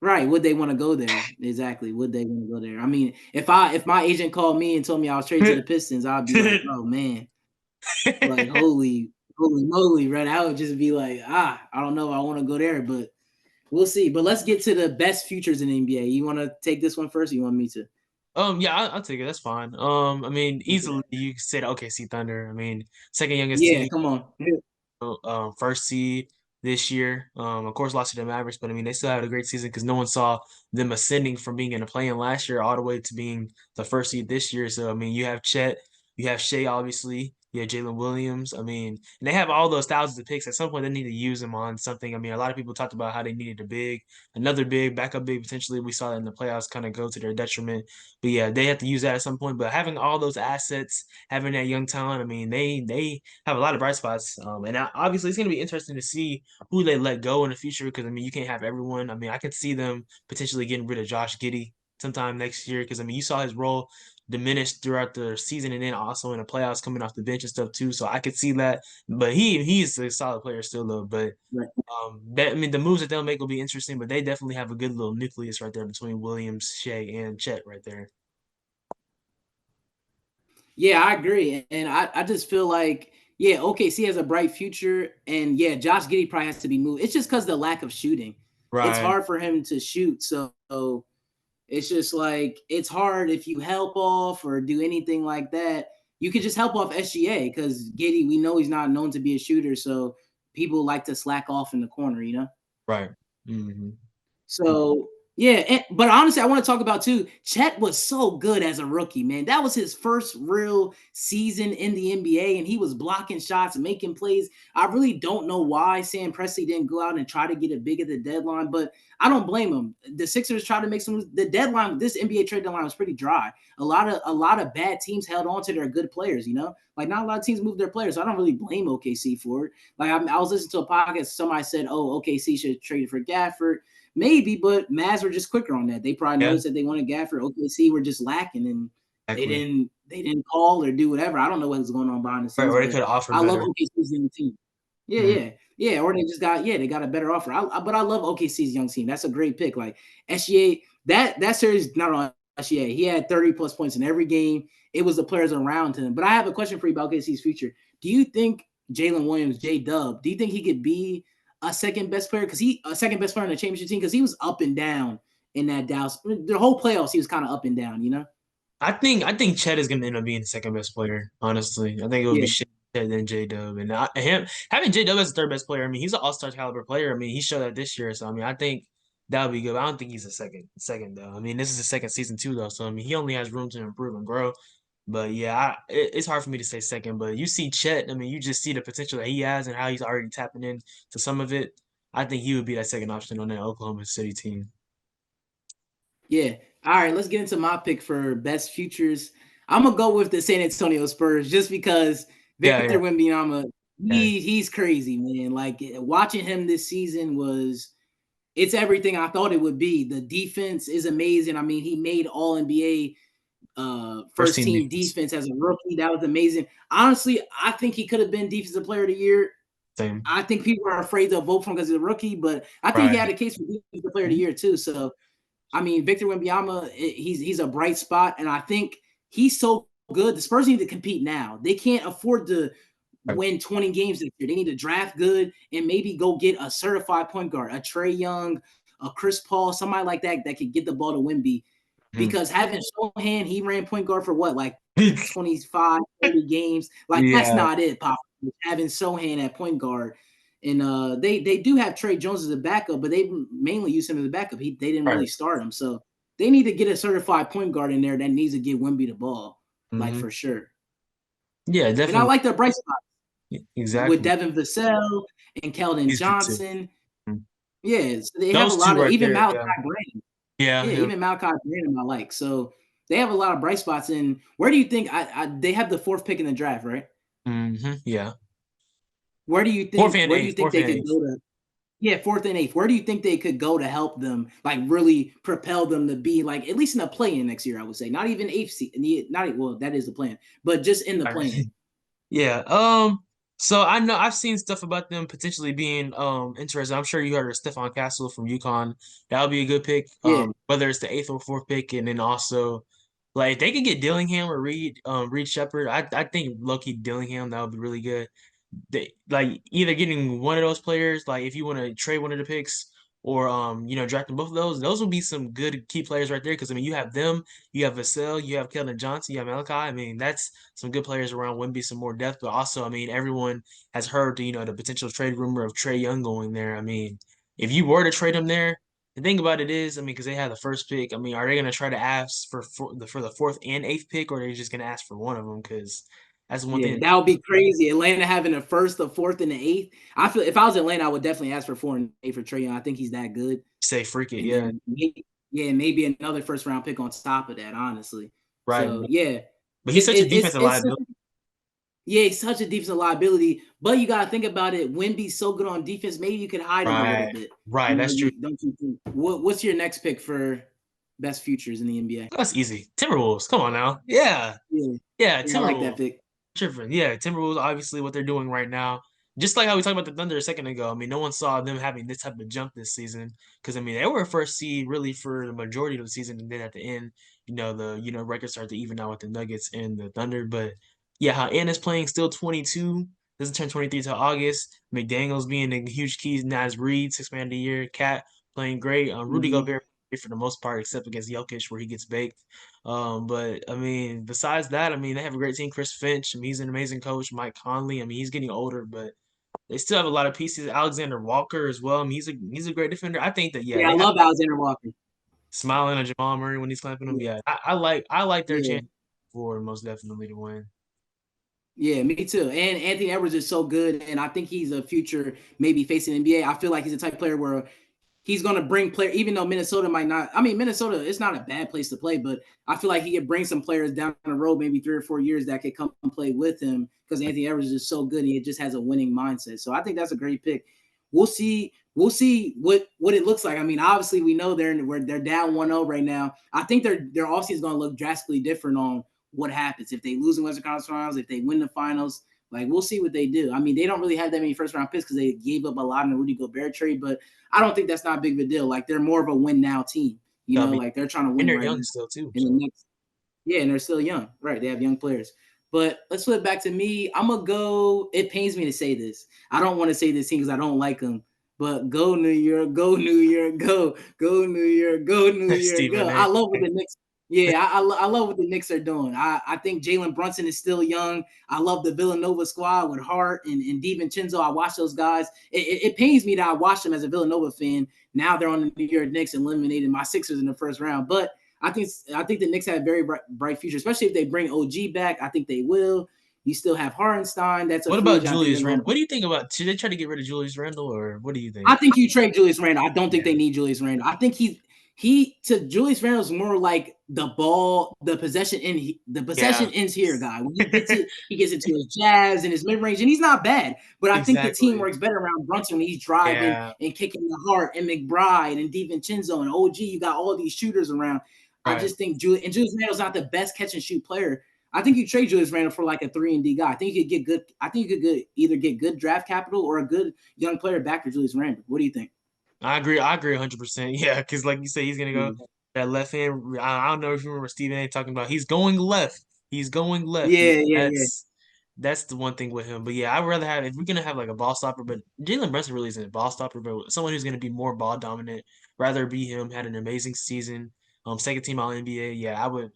Right? Would they want to go there? Exactly. Would they want to go there? I mean, if my agent called me and told me I was traded to the Pistons, I'd be like, oh man. Like, holy moly, right? I would just be like, I don't know if I want to go there, but we'll see. But let's get to the best futures in the NBA. You want to take this one first? Or you want me to? Yeah, I'll take it. That's fine. I mean, easily Okay. you said OKC Thunder. I mean, second youngest Yeah, team. come on. First seed this year. Of course, lost to the Mavericks, but I mean, they still had a great season because no one saw them ascending from being in the play-in last year all the way to being the first seed this year. So, I mean, you have Chet, you have Shea, obviously, you have Jalen Williams. I mean, and they have all those thousands of picks. At some point, they need to use them on something. I mean, a lot of people talked about how they needed another big, backup big, potentially. We saw that in the playoffs kind of go to their detriment. But yeah, they have to use that at some point. But having all those assets, having that young talent, I mean, they have a lot of bright spots. And obviously, it's going to be interesting to see who they let go in the future because, I mean, you can't have everyone. I mean, I could see them potentially getting rid of Josh Giddey sometime next year because, I mean, you saw his role diminish throughout the season and then also in the playoffs coming off the bench and stuff too. So I could see that. But he's a solid player still, though. But Right. I mean, the moves that they'll make will be interesting, but they definitely have a good little nucleus right there between Williams, Shea, and Chet right there. Yeah, I agree. And I just feel like, yeah, OKC has a bright future. And yeah, Josh Giddey probably has to be moved. It's just because the lack of shooting. It's Right. hard for him to shoot. So it's just like it's hard if you help off or do anything like that. You could just help off SGA because Giddy, we know he's not known to be a shooter, so people like to slack off in the corner. Right. Hmm. So yeah, but honestly, I want to talk about too. Chet was so good as a rookie, man. That was his first real season in the NBA, and he was blocking shots, making plays. I really don't know why Sam Presti didn't go out and try to get it big at the deadline, but I don't blame him. The Sixers tried to make some. The deadline, this NBA trade deadline was pretty dry. A lot of bad teams held on to their good players. Like not a lot of teams moved their players. So I don't really blame OKC for it. Like I was listening to a podcast. Somebody said, "Oh, OKC should trade for Gafford." Maybe, but Mavs were just quicker on that. They probably Yeah. noticed that they wanted Gafford. OKC were just lacking, and they Exactly. didn't they didn't call or do whatever. I don't know what was going on behind the Right. scenes, Or they but could offer I love better. OKC's young team. Yeah, Mm. yeah. Or they got a better offer. But I love OKC's young team. That's a great pick. Like SGA, that series not on SGA. He had 30 plus points in every game. It was the players around him. But I have a question for you about OKC's future. Do you think Jalen Williams, J Dub, do you think he could be a second best player? Because he a second best player in the championship team because he was up and down in that Dallas. The whole playoffs, he was kind of up and down. I think Chet is gonna end up being the second best player. Honestly, I think it would be Yeah. Chet then J Dub, and him having J Dub as the third best player. I mean, he's an All Star caliber player. I mean, he showed that this year. So I mean, I think that would be good. But I don't think he's a second though. I mean, this is the second season too though. So I mean, he only has room to improve and grow. But yeah, it's hard for me to say second. But you see Chet. I mean, you just see the potential that he has and how he's already tapping in to some of it. I think he would be that second option on that Oklahoma City team. Yeah. All right, let's get into my pick for best futures. I'm gonna go with the San Antonio Spurs just because Yeah, Victor yeah, Wembanyama, yeah. he's crazy, man. Like watching him this season was it's everything I thought it would be. The defense is amazing. I mean, he made all NBA First first team team defense. defense as a rookie. That was amazing. Honestly, I think he could have been defensive player of the year. Same. I think people are afraid to vote for him because he's a rookie, but I think he Right. had a case for defensive player of the Mhm. year too. So I mean, Victor Wembanyama, he's a bright spot, and I think he's so good. The Spurs need to compete now. They can't afford to Right. win 20 games this year. They need to draft good and maybe go get a certified point guard, a Trae Young, a Chris Paul, somebody like that that could get the ball to Wemby. Mhm. Because having Sohan, he ran point guard for what, like 25, 30 games. Like that's Yeah. not it, Pop. Having Sohan at point guard. And they do have Trey Jones as a backup, but they mainly use him as a backup. They didn't Right. really start him. So they need to get a certified point guard in there that needs to get Wemby the ball, like Hmm. for sure. Yeah, And I definitely. like their bright spot with Exactly. Devin Vassell and Keldon He's good too. Johnson. Mhm. Yeah, so they have a Those two lot of right even there. Malachi Yeah. Branham. Yeah. Yeah, Him. even Malachi Branham I like. So they have a lot of bright spots. And where do you think they have the fourth pick in the draft, right? Yeah. Where do you think Fourth they and could eighth. go to? Yeah, fourth and eighth. Where do you think they could go to help them, like really propel them to be like at least in the play-in next year? I would say not even eighth seed, not well. That is the plan, but just in the All right. play-in. Yeah. So I know I've seen stuff about them potentially being interested. I'm sure you heard of Stephon Castle from UConn. That would be a good pick. Yeah, Whether it's the eighth or fourth pick, and then also like if they could get Dillingham or Reed Shepard, I think Loki Dillingham that would be really good. Like either getting one of those players, like if you want to trade one of the picks, or drafting both of those will be some good key players right there. Because I mean, you have them, you have Vassell, you have Keldon Johnson, you have Malachi. I mean, that's some good players around. Wouldn't some more depth, but also, I mean, everyone has heard the potential trade rumor of Trae Young going there. I mean, if you were to trade him there. The thing about it is, I mean, because they have the first pick. I mean, are they going to try to ask for the fourth and eighth pick, or are they just going to ask for one of them? Because that's one yeah, thing. that would be crazy. Atlanta having the first, the fourth, and the eighth. I feel if I was Atlanta, I would definitely ask for 4 and 8 for Trae Young. I think he's that good. Say freak it, And yeah, then maybe another first round pick on top of that, honestly. right. So yeah, But he's such a defensive it's liability. yeah, he's such a defensive liability. But you gotta think about it. Wemby's so good on defense, maybe you could hide him a little Right, bit. right. That's true. Don't you think? What's your next pick for best futures in the NBA? That's easy. Timberwolves. Come on now. Yeah, Yeah, yeah. yeah, I like that Timberwolves. pick. Different. Yeah, Timberwolves. Obviously, what they're doing right now. Just like how we talked about the Thunder a second ago. I mean, no one saw them having this type of jump this season because I mean they were first seed really for the majority of the season, and then at the end, the records start to even out with the Nuggets and the Thunder. But yeah, how Ann is playing still 22, doesn't turn 23 till August. McDaniel's being a huge key. Naz Reid, six man of the year. Cat playing great. Rudy Mhm. Gobert for the most part, except against Jokic where he gets baked. But I mean, besides that, I mean, they have a great team. Chris Finch, I mean, he's an amazing coach. Mike Conley, I mean, he's getting older, but they still have a lot of pieces. Alexander Walker as well. I mean, he's a great defender. I think that yeah, Yeah, I they have love Alexander Walker. smiling at Jamal Murray when he's clamping him. Yeah, Yeah, I like their yeah. chance for most definitely to win. Yeah, me too. And Anthony Edwards is so good, and I think he's a future maybe facing NBA. I feel like he's a type of player where he's going to bring player, even though Minnesota might not. I mean, Minnesota, it's not a bad place to play, but I feel like he could bring some players down the road, maybe 3 or 4 years that could come and play with him because Anthony Edwards is so good and he just has a winning mindset. So I think that's a great pick. We'll see. We'll see what it looks like. I mean, obviously we know they're down 1-0 right now. I think their offseason is going to look drastically different on what happens if they lose in Western Conference Finals, if they win the finals. Like we'll see what they do. I mean, they don't really have that many first round picks because they gave up a lot in the Rudy Gobert trade, but I don't think that's not a big of a deal. Like they're more of a win now team. That'll be Like they're trying to and win they're right young now. still too. In the So next, yeah, and they're still young, right? They have young players. But let's flip back to me. I'm gonna go. It pains me to say this. I don't want to say this team because I don't like them. But go New York, go New York, go New York, go New York, Stephen go. A. I love what the Knicks. Yeah, I love what the Knicks are doing. I think Jalen Brunson is still young. I love the Villanova squad with Hart and DiVincenzo. I watch those guys. It pains me that I watched them as a Villanova fan. Now they're on the New York Knicks and eliminated my Sixers in the first round. But I think the Knicks have a very bright future, especially if they bring OG back. I think they will. You still have Hartenstein. That's a What free about agent. I think they're Julius going Randle? to. What do you think about? Should they try to get rid of Julius Randle, or what do you I think? think you trade Julius Randle. I don't think Yeah, they need Julius Randle. I think he to Julius Randle's more like the ball, the Yeah. possession ends here guy. When he gets into his jabs and his mid range, and he's not bad. But I think the team Exactly. works better around Brunson when he's driving Yeah. and kicking the heart, and McBride and DiVincenzo and OG. You got all these shooters around. I Right. just think Julius Randle's not the best catch and shoot player. I think you trade Julius Randle for like a 3-and-D guy. I think you could get good. I think you could either get good draft capital or a good young player back for Julius Randle. What do you think? I agree. I agree 100%. Yeah, because like you say, he's gonna go Yeah, that left hand. I don't know if you remember Stephen A. talking about he's going left. He's going left. Yeah, yeah, yeah, yeah. that's the one thing with him. But yeah, I'd rather have if we're gonna have like a ball stopper, but Jalen Brunson really isn't a ball stopper, but someone who's gonna be more ball dominant. Rather be him. Had an amazing season. Second team All NBA. Yeah, I would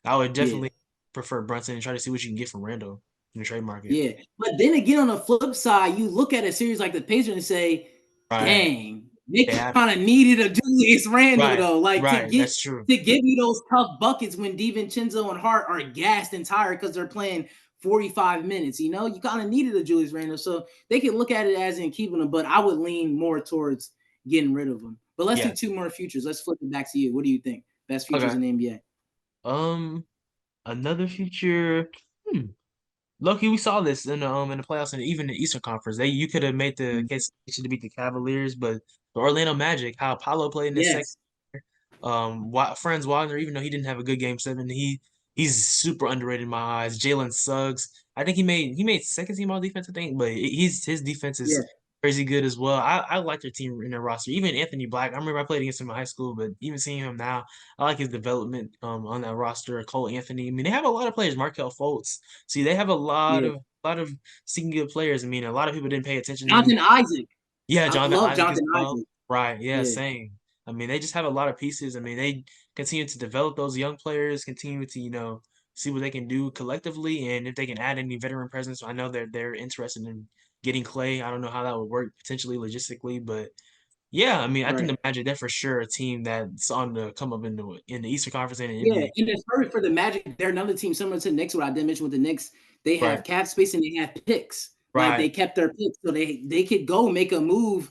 Yeah. definitely prefer Brunson and try to see what you can get from Randall in the trade market. Yeah. But then again, on the flip side, you look at a series like the Pacers and say, Right. dang, they They have kind of needed a Julius Randle, right. though. Like Right. That's true. to give you those tough buckets when DiVincenzo and Hart are gassed and tired because they're playing 45 minutes. You know, you kind of needed a Julius Randle. So they could look at it as in keeping him, but I would lean more towards getting rid of him. But let's do Yeah. two more futures. Let's flip it back to you. What do you think? Best futures Okay. in the NBA? Um. Another future. Hmm. Loki, we saw this in the playoffs and even the Eastern Conference. You could have made the case to beat the Cavaliers, but the Orlando Magic, how Apollo played in the second. Yes. Franz Wagner, even though he didn't have a good game seven, he's super underrated in my eyes. Jalen Suggs, I think he made second team all defense, I think, but his defense is Yeah. crazy good as well. I like their team in their roster. Even Anthony Black, I remember I played against him in high school, but even seeing him now, I like his development on that roster. Cole Anthony, I mean, they have a lot of players. Markel Fultz, see, they have a lot Yeah. of sneaky good players. I mean, a lot of people didn't pay attention to these. Jonathan Isaac. Yeah, I Jonathan love Isaac as Jonathan well. Isaac. Right. Yeah, Yeah. same. I mean, they just have a lot of pieces. I mean, they continue to develop those young players, continue to, see what they can do collectively, and if they can add any veteran presence. I know they're interested in getting Clay. I don't know how that would work potentially logistically, but yeah, I mean, I think Right. the Magic, they're for sure a team that's on the come up in the Eastern Conference and in the Yeah, NBA. and it's perfect for the Magic. They're another team similar to the Knicks. What I did mention with the Knicks, they Right. have cap space and they have picks. Like Right. they kept their picks, so they could go make a move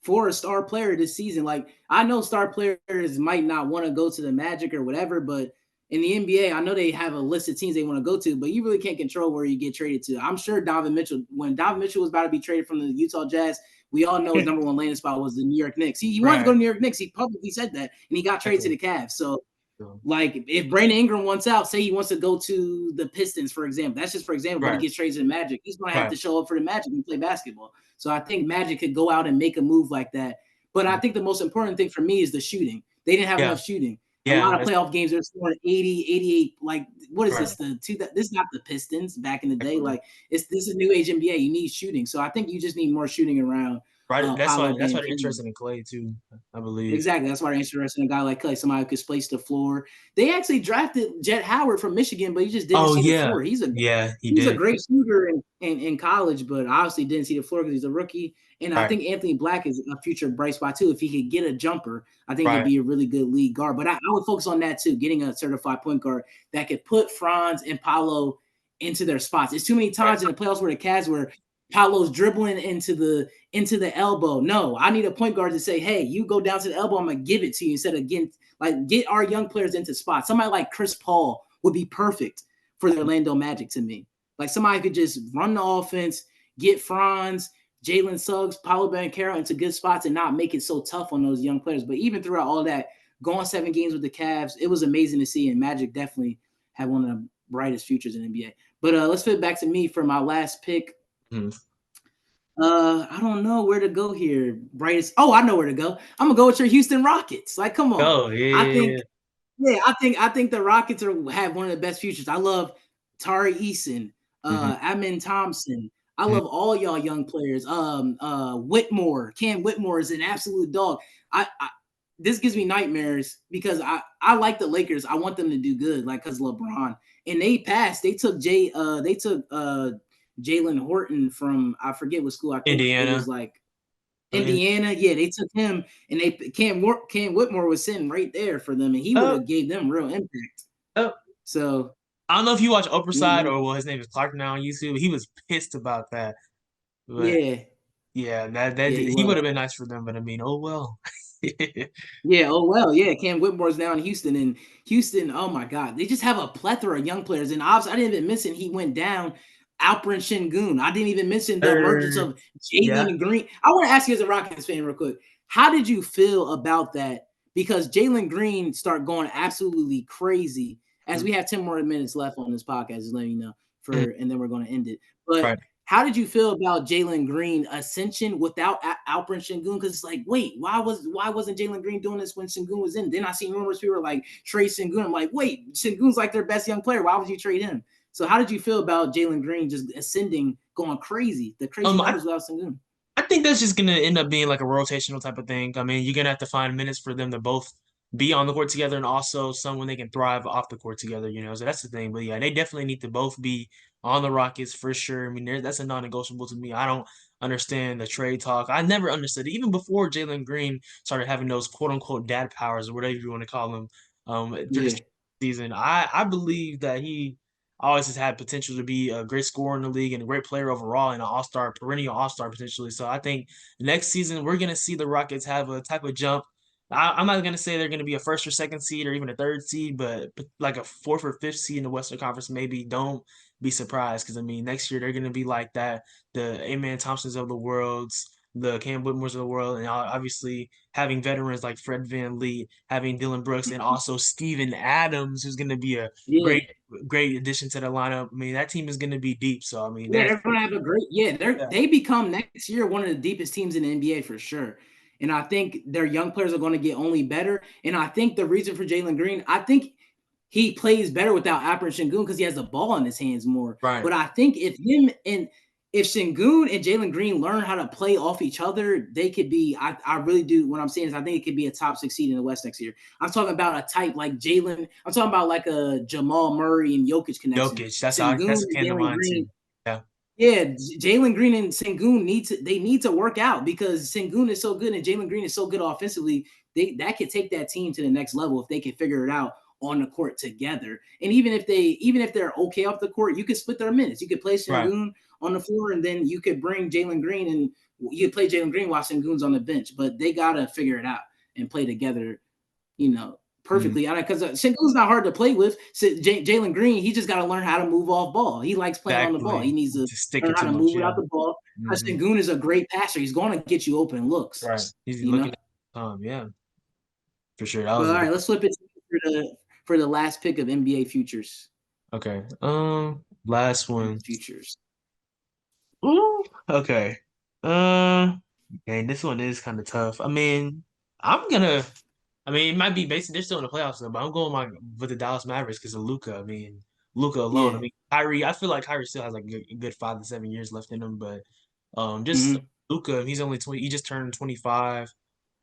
for a star player this season. Like I know star players might not want to go to the Magic or whatever, but in the NBA, I know they have a list of teams they want to go to, but you really can't control where you get traded to. I'm sure Donovan Mitchell, when Donovan Mitchell was about to be traded from the Utah Jazz, we all know his number one landing spot was the New York Knicks. He wanted to go Right. to New York Knicks. He publicly said that, and he got traded to Exactly. the Cavs. So So, like if Brandon Ingram wants out, say he wants to go to the Pistons, for example. That's just for example, but he right. gets traded to the Magic. He's gonna have Right. to show up for the Magic and play basketball. So I think Magic could go out and make a move like that. But I Mhm. think the most important thing for me is the shooting. They didn't have Yeah. enough shooting. A Yeah. lot of That's playoff games, they're scoring 80, 88. Like, what is right. this? This is not the Pistons back in the day. Exactly. Like, this is new age NBA. You need shooting. So I think you just need more shooting around Right. That's why Paolo that's why they're Banchero. interested in Clay too, I believe. Exactly. That's why they're interested in a guy like Clay, somebody who could space the floor. They actually drafted Jet Howard from Michigan, but he just didn't Oh see the yeah. floor. Yeah, he He's a did. great shooter in college, but obviously didn't see the floor because he's a rookie. And I Right. think Anthony Black is a future bright spot too. If he could get a jumper, I think he'd Right. be a really good lead guard. But I would focus on that too, getting a certified point guard that could put Franz and Paolo into their spots. It's too many Right. times in the playoffs where the Cavs were Paolo's dribbling into the elbow. No, I need a point guard to say, hey, you go down to the elbow, I'm gonna give it to you instead of get our young players into spots. Somebody like Chris Paul would be perfect for the Orlando Magic to me. Like somebody could just run the offense, get Franz, Jalen Suggs, Paolo Banchero into good spots and not make it so tough on those young players. But even throughout all that, going 7 games with the Cavs, it was amazing to see. And Magic definitely had one of the brightest futures in the NBA. But let's flip back to me for my last pick. Mhm. I don't know where to go here. Brightest. Oh, I know where to go. I'm gonna go with your Houston Rockets. Like, come on. Oh, yeah, I yeah, think, yeah. yeah, I think the Rockets have one of the best futures. I love Tari Eason, Mhm. Amin Thompson. I Mhm. love all y'all young players. Whitmore, Cam Whitmore is an absolute dog. I this gives me nightmares because I like the Lakers. I want them to do good, like because LeBron and they passed. They took Jalen Horton from I forget what school. I think it was Indiana. like Oh, Indiana. Yeah, they took him and Cam Whitmore was sitting right there for them, and he would oh, have gave them real impact. oh. So I don't know if you watch Oprah Side yeah, or well, his name is Clark now on YouTube. He was pissed about that, but yeah, yeah, that yeah, he he would was. have been nice for them. But I mean, oh well. Yeah, oh well, yeah. Cam Whitmore's down in Houston, and Houston, oh my God, they just have a plethora of young players. And obviously, I didn't even mention he went down. Alperen Şengün. I didn't even mention the emergence of Yeah. Jalen Green. I want to ask you as a Rockets fan, real quick, how did you feel about that? Because Jalen Green started going absolutely crazy. As we have 10 more minutes left on this podcast, just letting you know. Mhm. And then we're going to end it. But Right. how did you feel about Jalen Green ascension without Alperen Şengün? Because it's like, wait, why wasn't Jalen Green doing this when Şengün was in? Then I seen rumors people were like trade Şengün. I'm like, wait, Şengün's like their best young player. Why would you trade him? So how did you feel about Jalen Green just ascending, going crazy, the crazy I numbers without Şengün? I think that's just gonna end up being like a rotational type of thing. I mean, you're gonna have to find minutes for them to both be on the court together and also someone they can thrive off the court together, you know. So that's the thing. But yeah, they definitely need to both be on the Rockets for sure. I mean, that's a non-negotiable to me. I don't understand the trade talk. I never understood it. Even before Jalen Green started having those quote unquote dad powers or whatever you want to call them, for this Yeah, season. I believe that he always has had potential to be a great scorer in the league and a great player overall and an all-star, perennial all-star potentially. So I think next season we're gonna see the Rockets have a type of jump. I'm not gonna say they're gonna be a first or second seed or even a third seed, but like a fourth or fifth seed in the Western Conference, maybe. Don't be surprised because I mean next year they're gonna be like that, the Amen Thompsons of the worlds, the Cam Whitmores of the world, and obviously having veterans like Fred VanVleet, having Dylan Brooks, and also Steven Adams, who's going to be a yeah. great addition to the lineup. I mean, that team is going to be deep. So I mean, Yeah, there's they're gonna have a great. Yeah, yeah, they become next year one of the deepest teams in the NBA for sure. And I think their young players are going to get only better. And I think the reason for Jalen Green, I think he plays better without Alperen Şengün because he has the ball in his hands more. right, But I think if Şengün and Jalen Green learn how to play off each other, they could be. I really do. What I'm saying is, I think it could be a top 6 seed in the West next year. I'm talking about a type like Jalen. I'm talking about like a Jamal Murray and Jokic connection. Jokic. Şengün That's a and can of Jalen mine too. Green. Yeah, Yeah, Jalen Green and Sengun need to work out because Sengun is so good and Jalen Green is so good offensively. That could take that team to the next level if they can figure it out on the court together. And even if they're okay off the court, you could split their minutes. You could play right. Sengun on the floor, and then you could bring Jalen Green and you could play Jalen Green while Sengun's on the bench. But they gotta figure it out and play together, Mhm. perfectly. Because Sengun's not hard to play with. So Jalen Green, he just got to learn how to move off ball. He likes playing on the ball. He Exactly. needs to To stick learn it how too to much. move Yeah. without the ball. Because Hmm. Sengun is a great passer. He's going to get you open looks. Right. He's You looking know. at yeah, for sure. That But was all a good right, let's flip it for the last pick of NBA futures. okay. Last one. Futures. Ooh, okay. And this one is kind of tough. I mean, I'm gonna. I mean, it might be basic. They're still in the playoffs though, but I'm going with the Dallas Mavericks because of Luca. I mean, Luca alone. I Yeah. mean, Kyrie. I feel like Kyrie still has like a good 5 to 7 years left in him, but just Hmm. Luca. He's only 20. He just turned 25.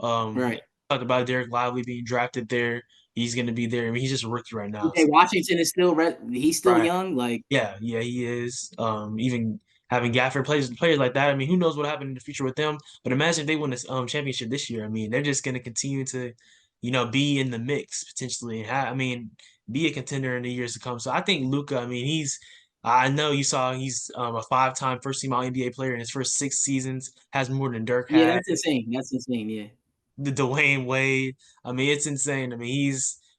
Right. Talked about Derek Lively being drafted there. He's gonna be there. I mean, he's just a rookie right now. Okay, So, Washington is still he's still right. young. Like, Yeah, yeah, he is. Even having Gafford players like that. I mean, who knows what happened in the future with them? But imagine if they win this championship this year. I mean, they're just going to continue to, be in the mix potentially. And I mean, be a contender in the years to come. So I think Luca. I mean, he's. I know you saw he's a five-time first-team All NBA player in his first 6 seasons. Has more than Dirk yeah, had. that's insane. That's insane. Yeah. The Dwayne Wade. I mean, it's insane. I mean,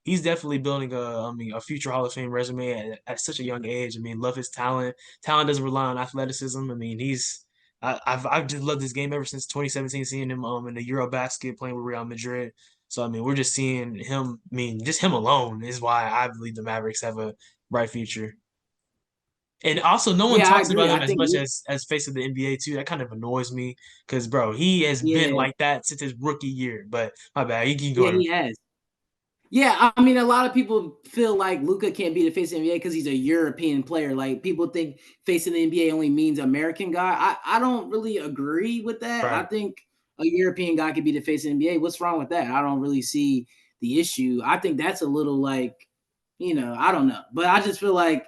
he's definitely building a future Hall of Fame resume at such a young age. I mean, love his talent. Talent doesn't rely on athleticism. I mean, I've just loved this game ever since 2017, seeing him in the EuroBasket playing with Real Madrid. So I mean, we're just seeing him. I mean, just him alone is why I believe the Mavericks have a bright future. And also, no one Yeah, I talks about agree. him I as think much as face of the NBA too. That kind of annoys me because, bro, he has been yeah, like that since his rookie year. But my bad, you can go yeah, to he has. Yeah, I mean, a lot of people feel like Luca can't be the face of the NBA because he's a European player. Like people think face of the NBA only means American guy. I don't really agree with that. I right. think a European guy could be the face of the NBA. What's wrong with that? I don't really see the issue. I think that's a little like, I don't know, but I just feel like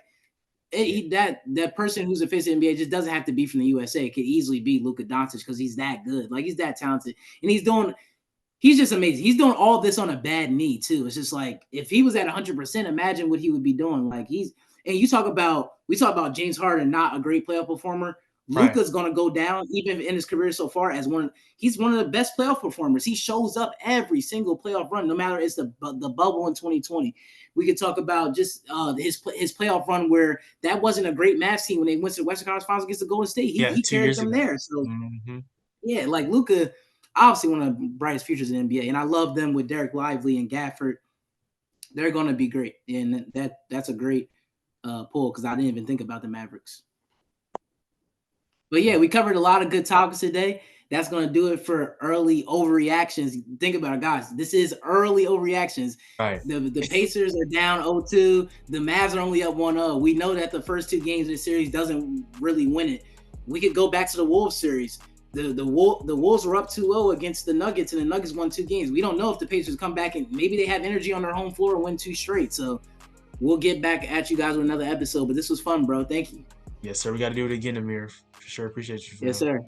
Yeah, that person who's a face of the NBA just doesn't have to be from the USA. It could easily be Luka Doncic because he's that good. Like he's that talented, and he's just amazing. He's doing all this on a bad knee too. It's just like if he was at 100%, imagine what he would be doing. Like we talk about James Harden, not a great playoff performer. Right. Luka's gonna go down even in his career so far as he's one of the best playoff performers. He shows up every single playoff run, no matter it's the bubble in 2020. We could talk about just his playoff run where that wasn't a great Mavs team when they went to the Western Conference Finals against the Golden State. Yeah, He 2 carried years them ago. there. So Mm-hmm. yeah, like Luka, obviously one of the brightest futures in the NBA, and I love them with Derek Lively and Gafford. They're going to be great, and that's a great pull because I didn't even think about the Mavericks. But yeah, we covered a lot of good topics today. That's going to do it for early overreactions. Think about it, guys. This is early overreactions. Right. The Pacers are down 0-2. The Mavs are only up 1-0. We know that the first 2 games of the series doesn't really win it. We could go back to the Wolves series. The Wolves were up 2-0 against the Nuggets, and the Nuggets won 2 games. We don't know if the Pacers come back and maybe they have energy on their home floor and win 2 straight. So we'll get back at you guys with another episode. But this was fun, bro. Thank you. Yes, sir. We got to do it again, Amir. For sure. Appreciate you. Yes, sir.